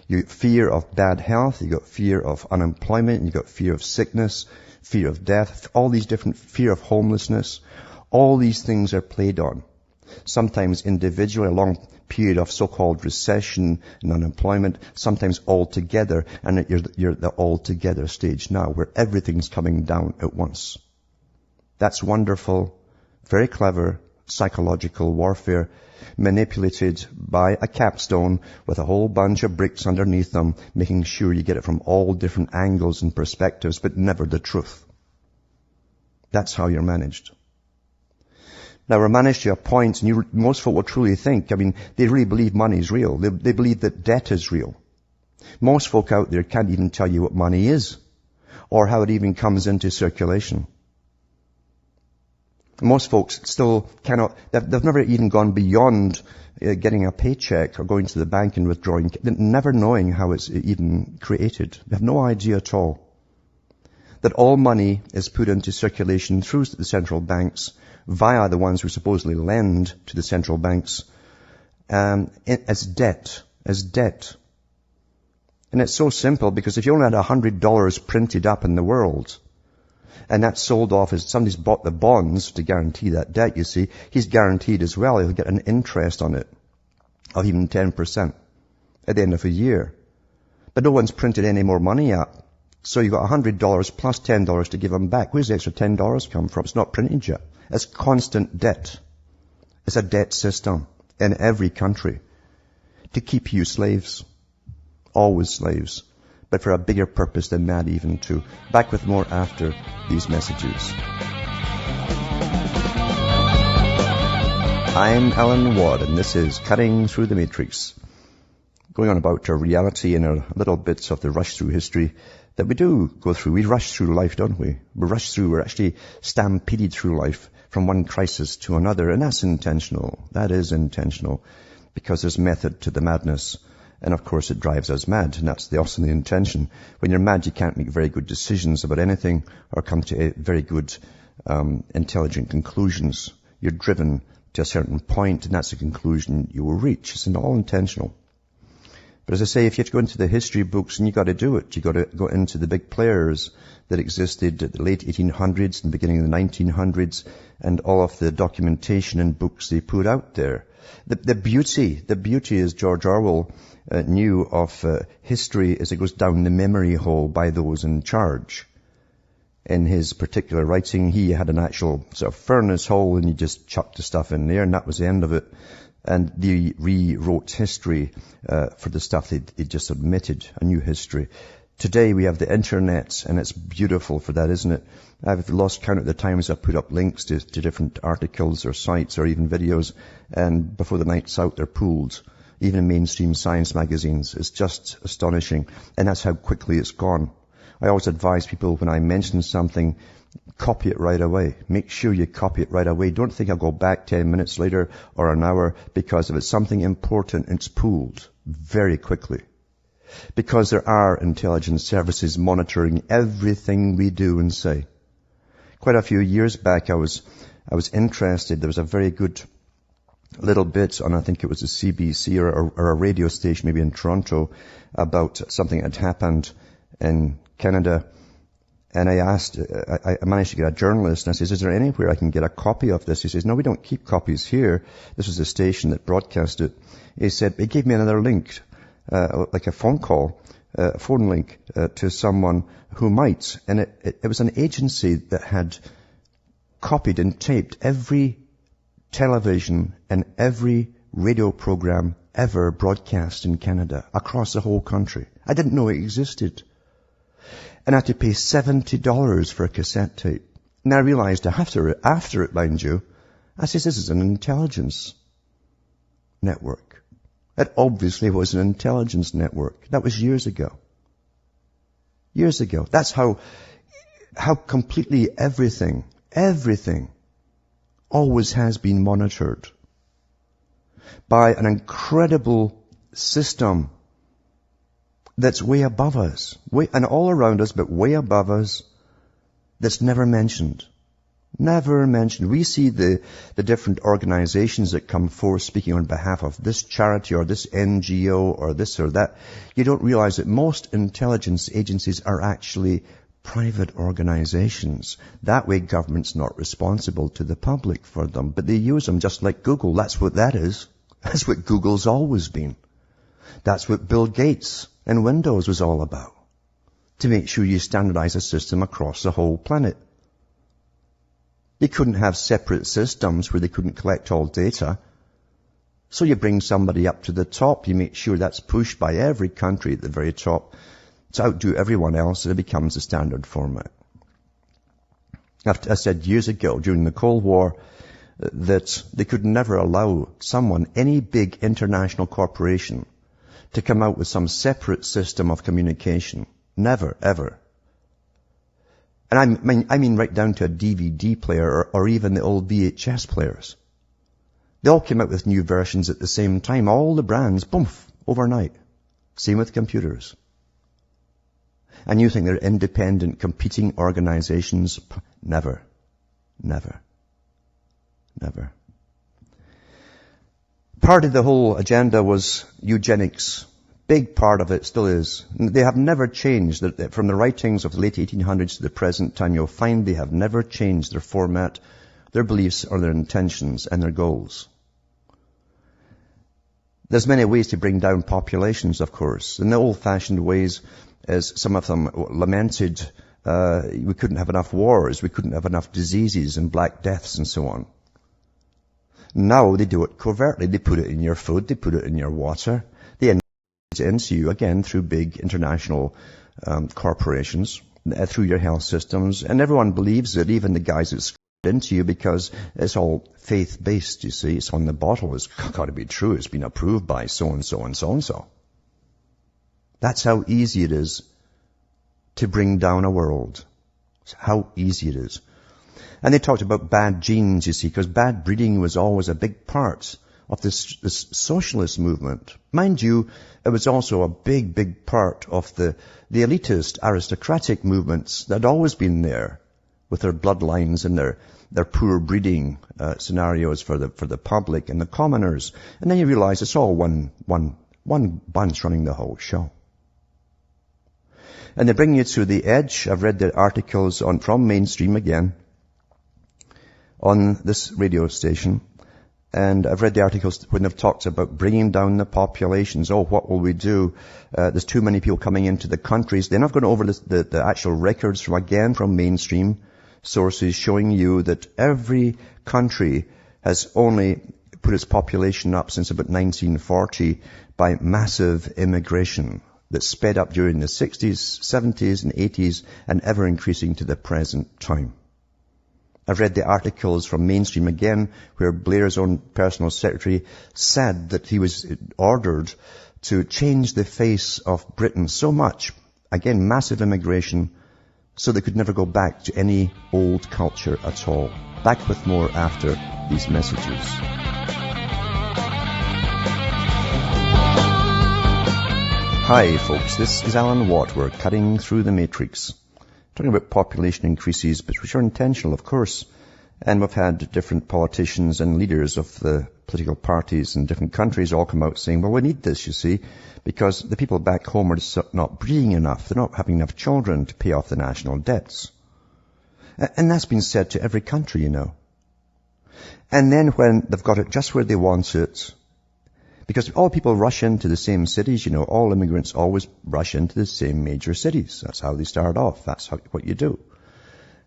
You fear of bad health, you got fear of unemployment, you got fear of sickness, fear of death, all these different, fear of homelessness. All these things are played on. Sometimes individually, a long period of so-called recession and unemployment, sometimes all together, and you're the all-together stage now, where everything's coming down at once. That's wonderful, very clever psychological warfare, manipulated by a capstone with a whole bunch of bricks underneath them, making sure you get it from all different angles and perspectives, but never the truth. That's how you're managed. Now, we're managed to a point, and most folk will truly think, they really believe money is real. They believe that debt is real. Most folk out there can't even tell you what money is, or how it even comes into circulation. Most folks still cannot, they've never even gone beyond getting a paycheck or going to the bank and withdrawing, never knowing how it's even created. They have no idea at all. that all money is put into circulation through the central banks via the ones who supposedly lend to the central banks as debt. And it's so simple because if you only had $100 printed up in the world, and that's sold off as somebody's bought the bonds to guarantee that debt, you see, he's guaranteed as well. He'll get an interest on it of even 10% at the end of a year. But no one's printed any more money up. So you've got $100 plus $10 to give them back. Where's the extra $10 come from? It's not printed yet. It's constant debt. It's a debt system in every country to keep you slaves. Always slaves. But for a bigger purpose than that even too. Back with more after these messages. I'm Alan Watt, and this is Cutting Through the Matrix. Going on about our reality and our little bits of the rush through history that we do go through. We rush through life, don't we? We're actually stampeded through life from one crisis to another, and that's intentional. That is intentional, because there's method to the madness. And of course it drives us mad, and that's also the intention. When you're mad, you can't make very good decisions about anything or come to very good, intelligent conclusions. You're driven to a certain point, and that's the conclusion you will reach. It's all intentional. But as I say, if you have to go into the history books, and you got to do it, you got to go into the big players that existed at the late 1800s and beginning of the 1900s, and all of the documentation and books they put out there. The beauty is George Orwell knew of history as it goes down the memory hole by those in charge. In his particular writing, he had an actual sort of furnace hole, and he just chucked the stuff in there, and that was the end of it. And they rewrote history for the stuff they just admitted, a new history. Today we have the internet, and it's beautiful for that, isn't it? I've lost count of the times I've put up links to different articles or sites or even videos, and before the night's out they're pulled. Even in mainstream science magazines. It's just astonishing. And that's how quickly it's gone. I always advise people when I mention something, copy it right away. Make sure you copy it right away. Don't think I'll go back 10 minutes later or an hour, because if it's something important, it's pulled very quickly. Because there are intelligence services monitoring everything we do and say. Quite a few years back I was interested. There was a very good little bit on, I think it was a CBC or a radio station maybe in Toronto, about something that had happened in Canada. And I managed to get a journalist, and I says, is there anywhere I can get a copy of this? He says, no, we don't keep copies here. This was the station that broadcast it. He said, he gave me another link, like a phone call, a phone link to someone who might. And it was an agency that had copied and taped every television and every radio program ever broadcast in Canada, across the whole country. I didn't know it existed. And I had to pay $70 for a cassette tape. And I realized after it, mind you, I said, this is an intelligence network. It obviously was an intelligence network. That was years ago. Years ago. That's how completely everything always has been monitored by an incredible system that's way above us, and all around us, but way above us, that's never mentioned. Never mentioned. We see the different organizations that come forth speaking on behalf of this charity or this NGO or this or that. You don't realize that most intelligence agencies are actually private organizations. That way government's not responsible to the public for them, but they use them just like Google. That's what that is. That's what Google's always been. That's what Bill Gates and Windows was all about. To make sure you standardize a system across the whole planet. They couldn't have separate systems where they couldn't collect all data. So you bring somebody up to the top, you make sure that's pushed by every country at the very top to outdo everyone else, and it becomes the standard format. I said years ago, during the Cold War, that they could never allow someone, any big international corporation, to come out with some separate system of communication. Never, ever. And I mean right down to a DVD player or even the old VHS players. They all came out with new versions at the same time. All the brands, boom, overnight. Same with computers. And you think they're independent, competing organizations? Never. Never. Never. Part of the whole agenda was eugenics. Big part of it still is. They have never changed. From the writings of the late 1800s to the present time, you'll find they have never changed their format, their beliefs, or their intentions and their goals. There's many ways to bring down populations, of course. In the old-fashioned ways, as some of them lamented, we couldn't have enough wars, we couldn't have enough diseases and black deaths and so on. Now they do it covertly. They put it in your food, they put it in your water. They inject it into you, again, through big international corporations, through your health systems. And everyone believes it, even the guys that script into you, because it's all faith-based, you see. It's on the bottle. It's got to be true. It's been approved by so-and-so and so-and-so. That's how easy it is to bring down a world. It's how easy it is. And they talked about bad genes, you see, because bad breeding was always a big part of this socialist movement. Mind you, it was also a big, big part of the elitist aristocratic movements that had always been there with their bloodlines and their poor breeding scenarios for the public and the commoners. And then you realize it's all one bunch running the whole show. And they bring you to the edge. I've read the articles from mainstream again on this radio station. And I've read the articles when they've talked about bringing down the populations. Oh, what will we do? There's too many people coming into the countries. They're not going over the actual records from mainstream sources showing you that every country has only put its population up since about 1940 by massive immigration that sped up during the 60s, 70s, and 80s, and ever increasing to the present time. I've read the articles from mainstream again, where Blair's own personal secretary said that he was ordered to change the face of Britain so much, again, massive immigration, so they could never go back to any old culture at all. Back with more after these messages. Hi folks, this is Alan Watt. We're cutting through the matrix. Talking about population increases, but which are intentional, of course. And we've had different politicians and leaders of the political parties in different countries all come out saying, well, we need this, you see, because the people back home are just not breeding enough. They're not having enough children to pay off the national debts. And that's been said to every country, you know. And then when they've got it just where they want it, because all people rush into the same cities, you know, all immigrants always rush into the same major cities. That's how they start off. That's what you do.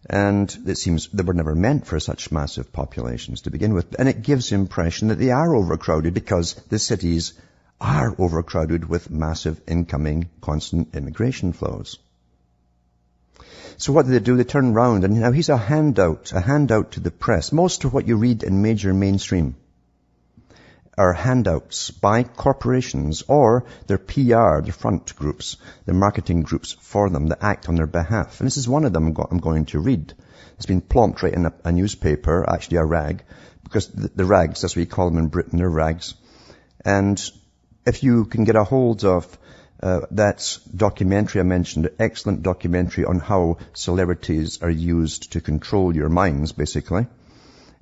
And it seems they were never meant for such massive populations to begin with. And it gives the impression that they are overcrowded because the cities are overcrowded with massive incoming, constant immigration flows. So what do? They turn round, and now here's a handout to the press. Most of what you read in major mainstream are handouts by corporations or their PR, their front groups, their marketing groups for them that act on their behalf. And this is one of them I'm going to read. It's been plonked right in a newspaper, actually a rag, because the rags, that's what you call them in Britain, they're rags. And if you can get a hold of that documentary I mentioned, an excellent documentary on how celebrities are used to control your minds, basically,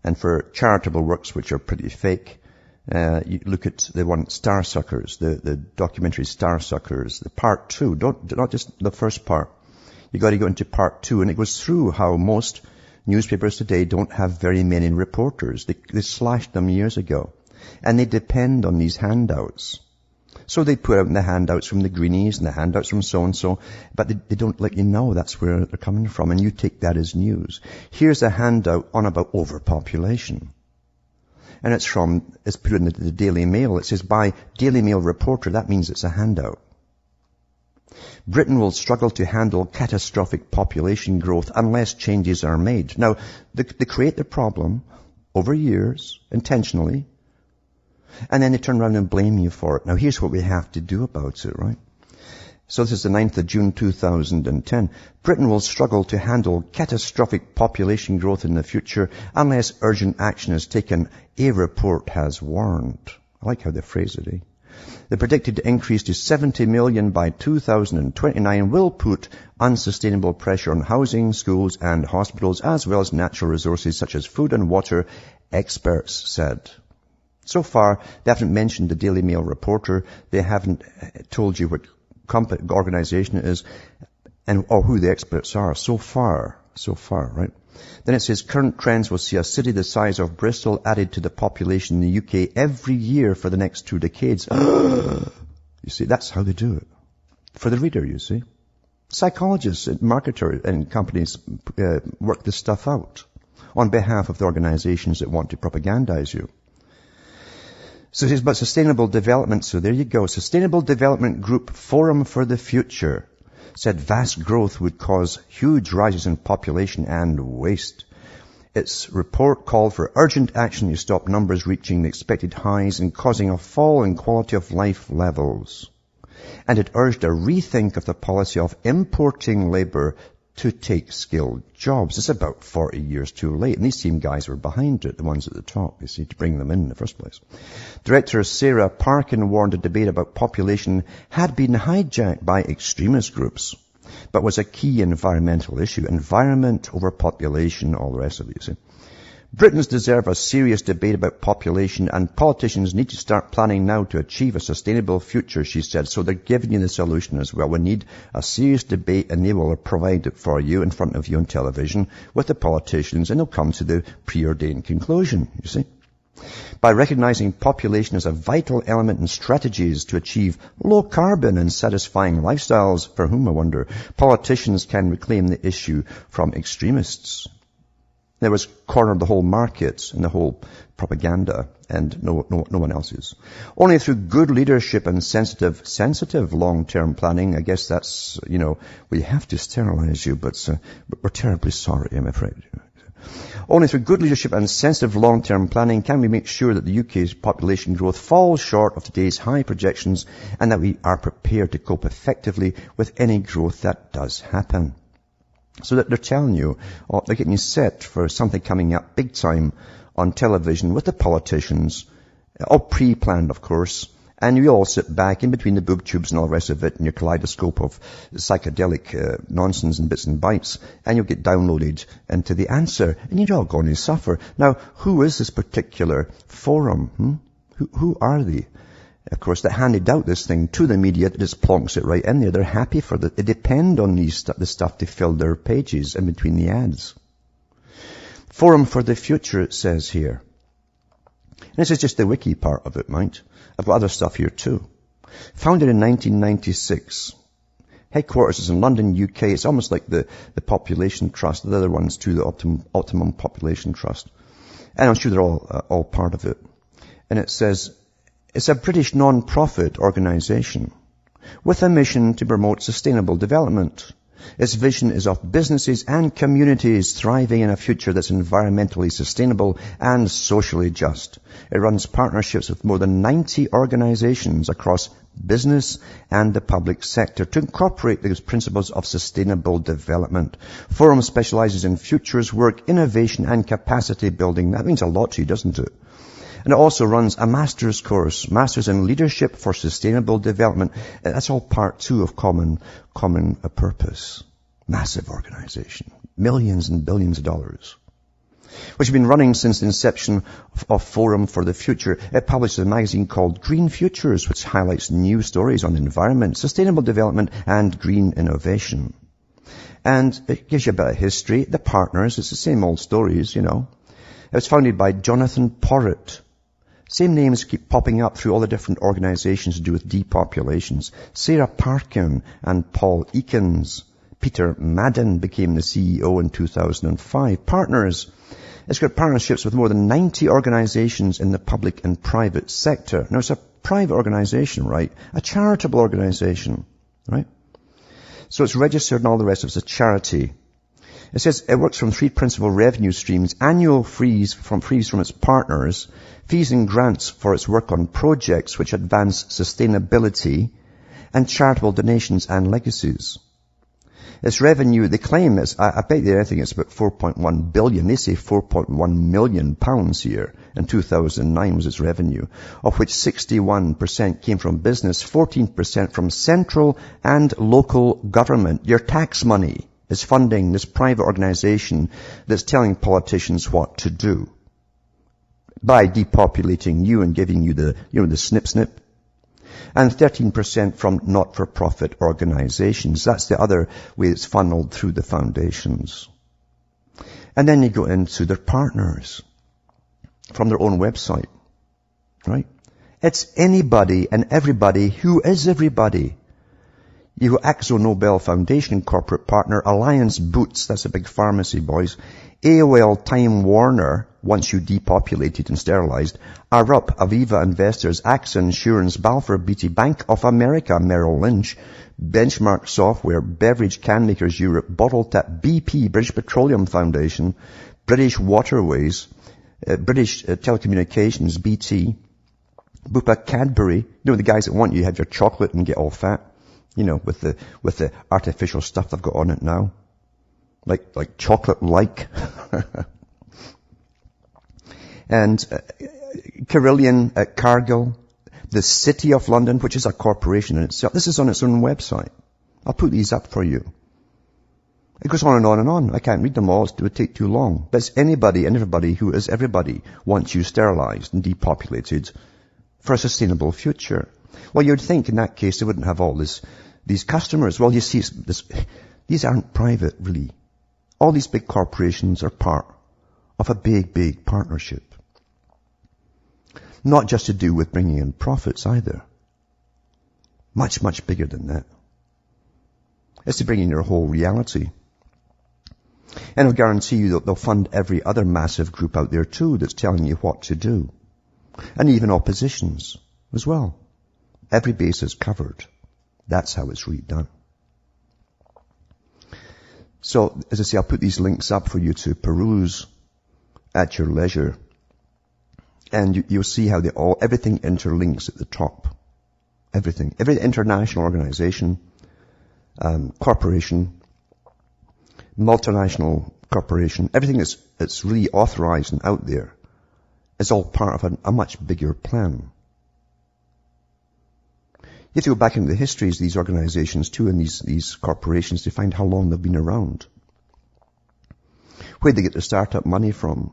and for charitable works which are pretty fake. You look at the one, Star Suckers, the documentary Star Suckers, the part 2, not just the first part. You got to go into part 2, and it goes through how most newspapers today don't have very many reporters. They slashed them years ago. And they depend on these handouts. So they put out the handouts from the Greenies and the handouts from so-and-so, but they don't let you know that's where they're coming from, and you take that as news. Here's a handout on about overpopulation. And it's put in the Daily Mail. It says, by Daily Mail reporter, that means it's a handout. Britain will struggle to handle catastrophic population growth unless changes are made. Now, they create the problem over years, intentionally, and then they turn around and blame you for it. Now, here's what we have to do about it, right? So this is the 9th of June 2010. Britain will struggle to handle catastrophic population growth in the future unless urgent action is taken, a report has warned. I like how they phrase it, eh? The predicted increase to 70 million by 2029 will put unsustainable pressure on housing, schools and hospitals, as well as natural resources such as food and water, experts said. So far, they haven't mentioned the Daily Mail reporter. They haven't told you what organization it is or who the experts are. So far, right? Then it says current trends will see a city the size of Bristol added to the population in the UK every year for the next 2 decades. You see, that's how they do it. For the reader, you see. Psychologists and marketers and companies work this stuff out on behalf of the organizations that want to propagandize you. So it says, but sustainable development, so there you go. Sustainable Development Group Forum for the Future said vast growth would cause huge rises in population and waste. Its report called for urgent action to stop numbers reaching the expected highs and causing a fall in quality of life levels. And it urged a rethink of the policy of importing labor to take skilled jobs. It's about 40 years too late. And these team guys were behind it, the ones at the top, you see, to bring them in the first place. Director Sarah Parkin warned a debate about population had been hijacked by extremist groups, but was a key environmental issue. Environment over population, all the rest of it, you see. Britons deserve a serious debate about population, and politicians need to start planning now to achieve a sustainable future, she said. So they're giving you the solution as well. We need a serious debate, and they will provide it for you in front of you on television with the politicians, and they'll come to the preordained conclusion, you see. By recognizing population as a vital element in strategies to achieve low carbon and satisfying lifestyles, for whom I wonder, politicians can reclaim the issue from extremists. There was cornered the whole market and the whole propaganda, and no one else's. Only through good leadership and sensitive long-term planning, I guess that's, we have to sterilize you, but we're terribly sorry, I'm afraid. Only through good leadership and sensitive long-term planning can we make sure that the UK's population growth falls short of today's high projections, and that we are prepared to cope effectively with any growth that does happen. So that they're telling you, they're getting you set for something coming up big time on television with the politicians, all pre-planned, of course, and you all sit back in between the boob tubes and all the rest of it in your kaleidoscope of psychedelic nonsense and bits and bytes, and you'll get downloaded into the answer, and you're all going to suffer. Now, who is this particular forum? Who are they? Of course, that handed out this thing to the media that just plonks it right in there. They're happy for that. They depend on the stuff to fill their pages in between the ads. Forum for the Future, it says here. And this is just the wiki part of it, mind. I've got other stuff here too. Founded in 1996. Headquarters is in London, UK. It's almost like the Population Trust, the other ones too, the Optimum Population Trust. And I'm sure they're all part of it. And it says, it's a British non-profit organization with a mission to promote sustainable development. Its vision is of businesses and communities thriving in a future that's environmentally sustainable and socially just. It runs partnerships with more than 90 organizations across business and the public sector to incorporate those principles of sustainable development. Forum specializes in futures work, innovation and capacity building. That means a lot to you, doesn't it? And it also runs a master's course, Masters in Leadership for Sustainable Development. That's all part 2 of Common Purpose. Massive organization. Millions and billions of dollars. Which has been running since the inception of Forum for the Future. It publishes a magazine called Green Futures, which highlights new stories on environment, sustainable development, and green innovation. And it gives you a bit of history. The partners, it's the same old stories, It was founded by Jonathan Porritt. Same names keep popping up through all the different organizations to do with depopulations. Sarah Parkin and Paul Eakins. Peter Madden became the CEO in 2005. Partners. It's got partnerships with more than 90 organizations in the public and private sector. Now, it's a private organization, right? A charitable organization, right? So it's registered and all the rest of it's a charity. It says it works from 3 principal revenue streams: annual fees from its partners, fees and grants for its work on projects which advance sustainability, and charitable donations and legacies. Its revenue, they claim I bet you anything it's about 4.1 billion. They say 4.1 million pounds here in 2009 was its revenue, of which 61% came from business, 14% from central and local government. Your tax money is funding this private organization that's telling politicians what to do by depopulating you and giving you the snip. And 13% from not-for-profit organizations. That's the other way it's funneled through the foundations. And then you go into their partners from their own website, right? It's anybody and everybody who is everybody. You go Axo Nobel Foundation corporate partner, Alliance Boots, that's a big pharmacy, boys. AOL Time Warner, once you depopulated and sterilized. Arup, Aviva Investors, AXA Insurance, Balfour Beatty, Bank of America, Merrill Lynch, Benchmark Software, Beverage Can Makers Europe, Bottle Tap, BP, British Petroleum Foundation, British Waterways, British Telecommunications, BT, Bupa Cadbury, the guys that want you to have your chocolate and get all fat, with the artificial stuff they've got on it now. Like chocolate-like. And Carillion, Cargill, the City of London, which is a corporation in itself. This is on its own website. I'll put these up for you. It goes on and on and on. I can't read them all. It would take too long. But it's anybody and everybody who is everybody once you sterilized and depopulated for a sustainable future. Well, you'd think in that case they wouldn't have all these customers. Well, you see, these aren't private, really. All these big corporations are part of a big, big partnership. Not just to do with bringing in profits either. Much, much bigger than that. It's to bring in your whole reality. And I'll guarantee you that they'll fund every other massive group out there too that's telling you what to do. And even oppositions as well. Every base is covered. That's how it's really done. So, as I say, I'll put these links up for you to peruse at your leisure. And you'll see how everything interlinks at the top. Everything. Every international organization, corporation, multinational corporation, everything that's really authorized and out there is all part of a much bigger plan. You have to go back into the histories of these organizations too, and these corporations to find how long they've been around. Where'd they get their startup money from?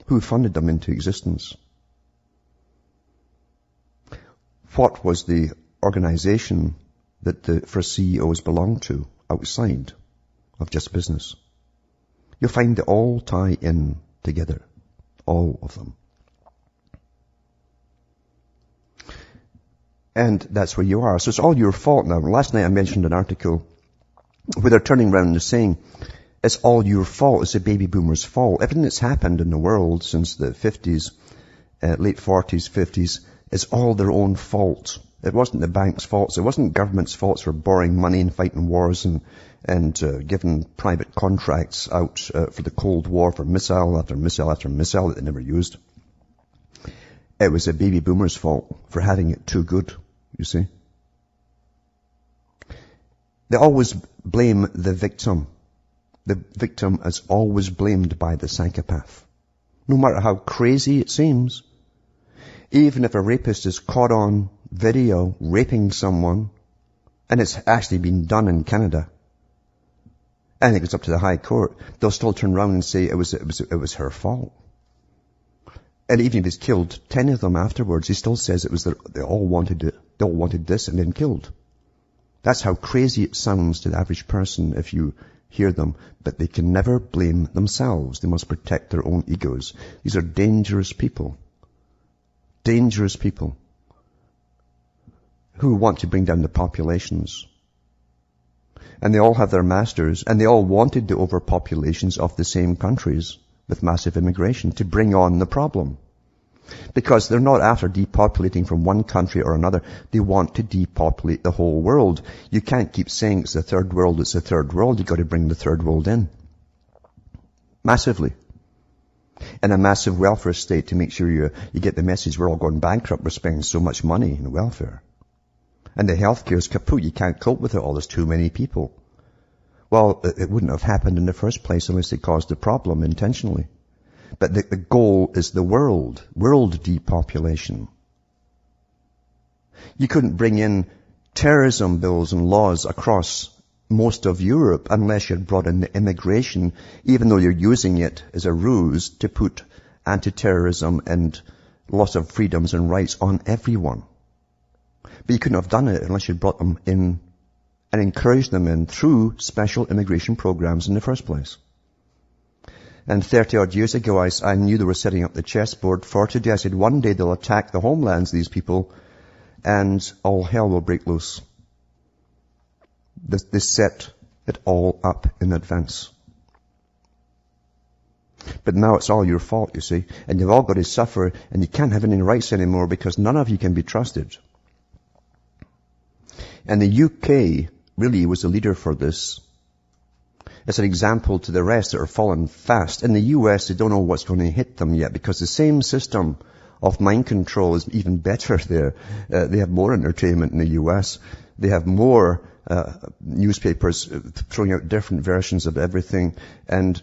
Who funded them into existence? What was the organization that the first CEOs belonged to outside of just business? You'll find they all tie in together. All of them. And that's where you are. So it's all your fault now. Last night I mentioned an article where they're turning around and saying, it's all your fault. It's the baby boomers' fault. Everything that's happened in the world since the 50s, late 40s, 50s, is all their own fault. It wasn't the bank's faults. It wasn't government's faults for borrowing money and fighting wars and giving private contracts out for the Cold War for missile after missile after missile that they never used. It was the baby boomers' fault for having it too good, you see. They always blame the victim. The victim is always blamed by the psychopath. No matter how crazy it seems. Even if a rapist is caught on video raping someone, and it's actually been done in Canada, and it goes up to the High Court, they'll still turn around and say it was her fault. And even if he's killed 10 of them afterwards, he still says they all wanted it. They all wanted this and then killed. That's how crazy it sounds to the average person if you hear them. But they can never blame themselves. They must protect their own egos. These are dangerous people. Dangerous people who want to bring down the populations. And they all have their masters, and they all wanted the overpopulations of the same countries with massive immigration to bring on the problem. Because they're not after depopulating from one country or another. They want to depopulate the whole world. You can't keep saying it's the third world, it's the third world. You've got to bring the third world in. Massively. And a massive welfare state to make sure you get the message we're all going bankrupt. We're spending so much money in welfare. And the healthcare is kaput. You can't cope with it all. There's too many people. Well, it wouldn't have happened in the first place unless they caused a problem intentionally. But the goal is the world depopulation. You couldn't bring in terrorism bills and laws across most of Europe unless you had brought in the immigration, even though you're using it as a ruse to put anti-terrorism and loss of freedoms and rights on everyone. But you couldn't have done it unless you'd brought them in and encouraged them in through special immigration programs in the first place. And 30-odd years ago, I knew they were setting up the chessboard for today. I said, one day they'll attack the homelands, these people, and all hell will break loose. They set it all up in advance. But now it's all your fault, you see, and you've all got to suffer, and you can't have any rights anymore because none of you can be trusted. And the UK really was the leader for this. It's an example to the rest that are falling fast. In the US, they don't know what's going to hit them yet because the same system of mind control is even better there. They have more entertainment in the US. They have more newspapers throwing out different versions of everything, and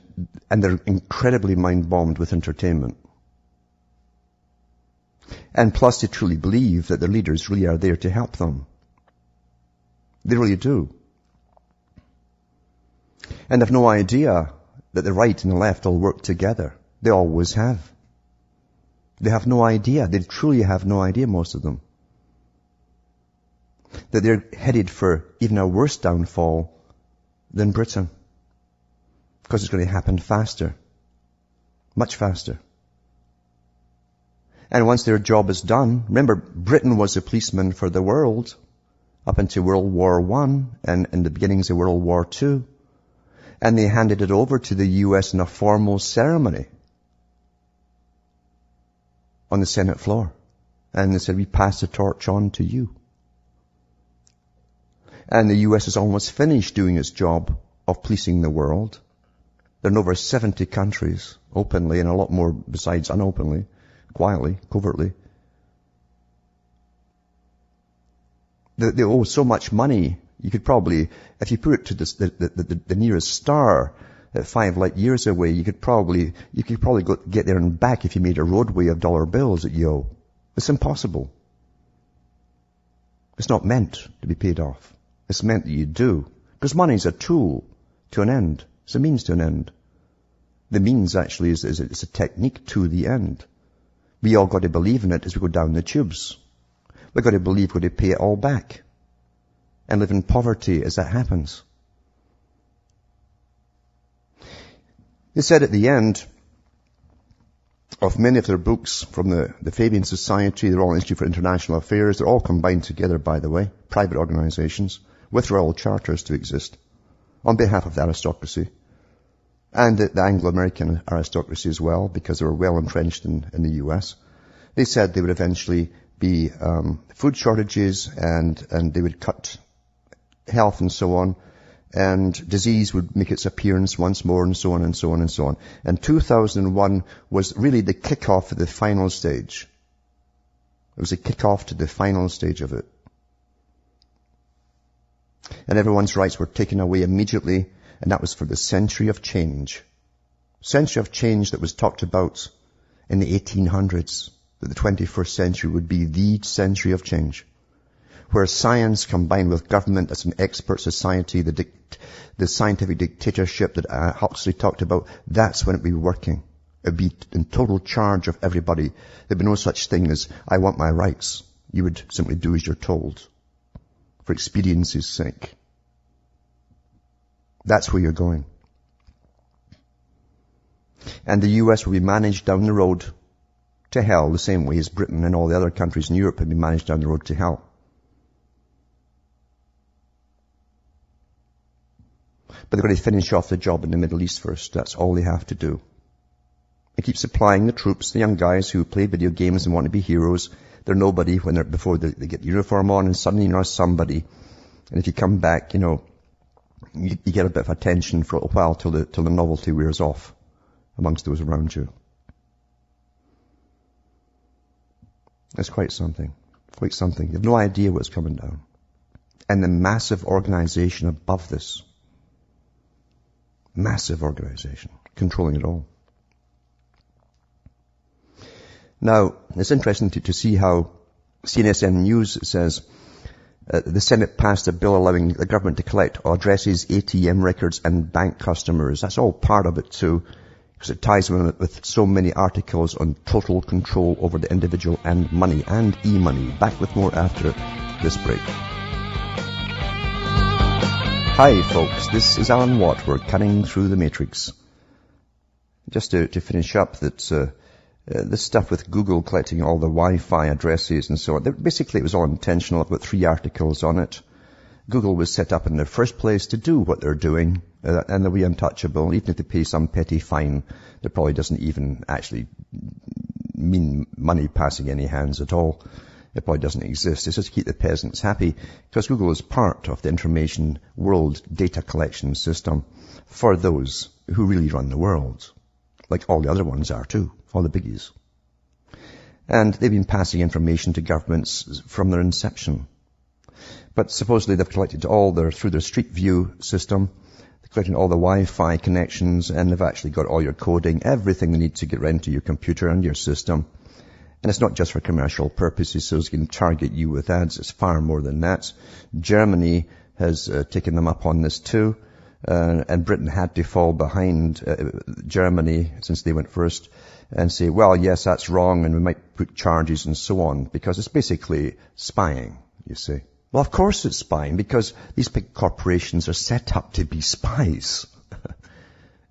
they're incredibly mind-bombed with entertainment. And plus they truly believe that their leaders really are there to help them. They really do. And they've no idea that the right and the left all work together. They always have. They have no idea. They truly have no idea, most of them, that they're headed for even a worse downfall than Britain. Because it's going to happen faster. Much faster. And once their job is done, remember, Britain was a policeman for the world up until World War I and in the beginnings of World War II. And they handed it over to the US in a formal ceremony on the Senate floor. And they said, we pass the torch on to you. And the US is almost finished doing its job of policing the world. There are in over 70 countries, openly, and a lot more besides unopenly, quietly, covertly. They owe so much money, you could probably, if you put it to the nearest star at 5 light years away, you could probably get there and back if you made a roadway of dollar bills that you owe. It's impossible. It's not meant to be paid off. It's meant that you do. Because money is a tool to an end. It's a means to an end. The means actually is a technique to the end. We all got to believe in it as we go down the tubes. We've got to believe we're going to pay it all back. And live in poverty as that happens. They said at the end of many of their books from the Fabian Society, the Royal Institute for International Affairs, they're all combined together, by the way, private organizations, with royal charters to exist, on behalf of the aristocracy, and the Anglo-American aristocracy as well, because they were well entrenched in the US. They said they would eventually be food shortages, and they would cut health and so on, and disease would make its appearance once more, and so on and so on and so on. And 2001 was really the kickoff of the final stage. It was a kickoff to the final stage of it. And everyone's rights were taken away immediately, and that was for the century of change. Century of change that was talked about in the 1800s, that the 21st century would be the century of change, where science combined with government as an expert society, the scientific dictatorship that Huxley talked about, that's when it would be working. It would be in total charge of everybody. There'd be no such thing as, I want my rights. You would simply do as you're told, for expediency's sake. That's where you're going. And the US will be managed down the road to hell the same way as Britain and all the other countries in Europe have been managed down the road to hell. But they're going to finish off the job in the Middle East first. That's all they have to do. They keep supplying the troops, the young guys who play video games and want to be heroes. They're nobody before they get the uniform on, and suddenly you're somebody. And if you come back, you get a bit of attention for a while till the novelty wears off amongst those around you. That's quite something. Quite something. You have no idea what's coming down. and the massive organization above this. Massive organization controlling it all. Now, it's interesting to see how CNSN News says the Senate passed a bill allowing the government to collect addresses, ATM records, and bank customers. That's all part of it too, because it ties in with so many articles on total control over the individual and money and e-money. Back with more after this break. Hi folks, this is Alan Watt. We're cutting through the matrix. Just to finish up that this stuff with Google collecting all the Wi-Fi addresses and so on, basically it was all intentional. I've got 3 articles on it. Google was set up in the first place to do what they're doing, and they'll be untouchable. Even if they pay some petty fine, that probably doesn't even actually mean money passing any hands at all. It probably doesn't exist. It's just to keep the peasants happy, because Google is part of the information world data collection system for those who really run the world, like all the other ones are too, all the biggies. And they've been passing information to governments from their inception. But supposedly they've collected through their Street View system, they're collecting all the Wi-Fi connections, and they've actually got all your coding, everything they need to get into your computer and your system. And it's not just for commercial purposes, so it's going to target you with ads. It's far more than that. Germany has taken them up on this too. And Britain had to fall behind Germany since they went first and say, well, yes, that's wrong, and we might put charges and so on, because it's basically spying, you see. Well, of course it's spying, because these big corporations are set up to be spies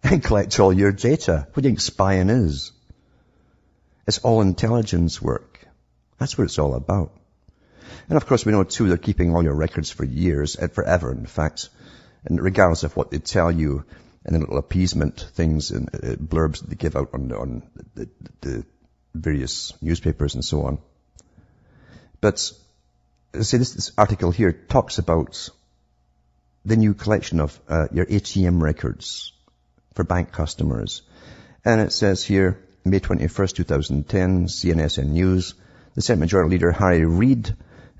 and collect all your data. What do you think spying is? It's all intelligence work. That's what it's all about. And of course we know too, they're keeping all your records for years, and forever in fact. And regardless of what they tell you, and the little appeasement things and blurbs that they give out on the various newspapers and so on. But say this article here talks about the new collection of your ATM records for bank customers. And it says here, May 21st, 2010, CNSN News, the Senate Majority Leader Harry Reid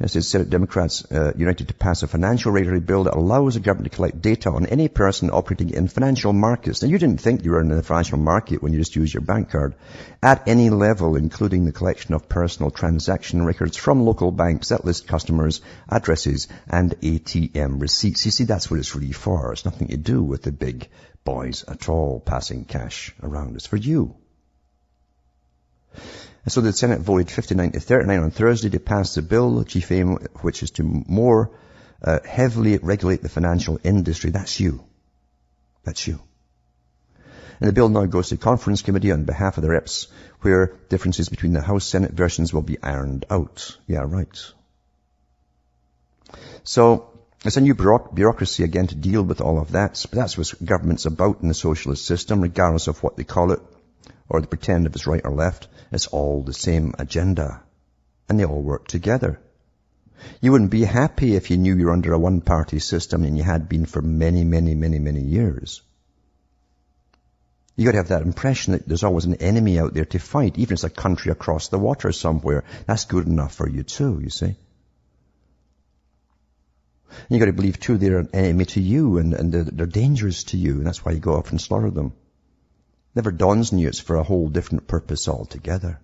says Senate Democrats united to pass a financial regulatory bill that allows the government to collect data on any person operating in financial markets. Now, you didn't think you were in the financial market when you just used your bank card. At any level, including the collection of personal transaction records from local banks that list customers, addresses, and ATM receipts. You see, that's what it's really for. It's nothing to do with the big boys at all passing cash around. It's for you. And so the Senate voted 59-39 on Thursday to pass the bill, the chief aim of which is to more heavily regulate the financial industry. That's you. That's you. And the bill now goes to the conference committee on behalf of the reps, where differences between the House-Senate versions will be ironed out. Yeah, right. So it's a new bureaucracy again to deal with all of that. But that's what government's about in the socialist system, regardless of what they call it, or they pretend if it's right or left. It's all the same agenda. And they all work together. You wouldn't be happy if you knew you were under a one-party system, and you had been for many, many, many, many years. You got to have that impression that there's always an enemy out there to fight, even if it's a country across the water somewhere. That's good enough for you too, you see. And you got to believe too they're an enemy to you, and they're dangerous to you, and that's why you go off and slaughter them. Never dawns on you it's for a whole different purpose altogether.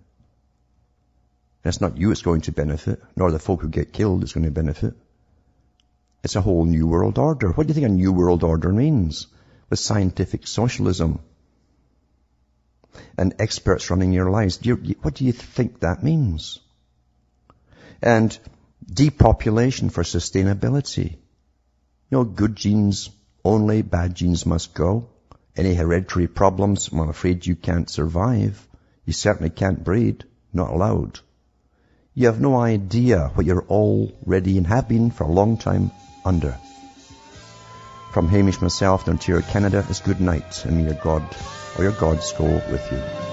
And it's not you it's going to benefit, nor the folk who get killed it's going to benefit. It's a whole new world order. What do you think a new world order means? With scientific socialism and experts running your lives. What do you think that means? And depopulation for sustainability. You know, good genes only, bad genes must go. Any hereditary problems, well, I'm afraid you can't survive. You certainly can't breed. Not allowed. You have no idea what you're already and have been for a long time under. From Hamish myself in Ontario, Canada, it's good night, and may your God or your gods go with you.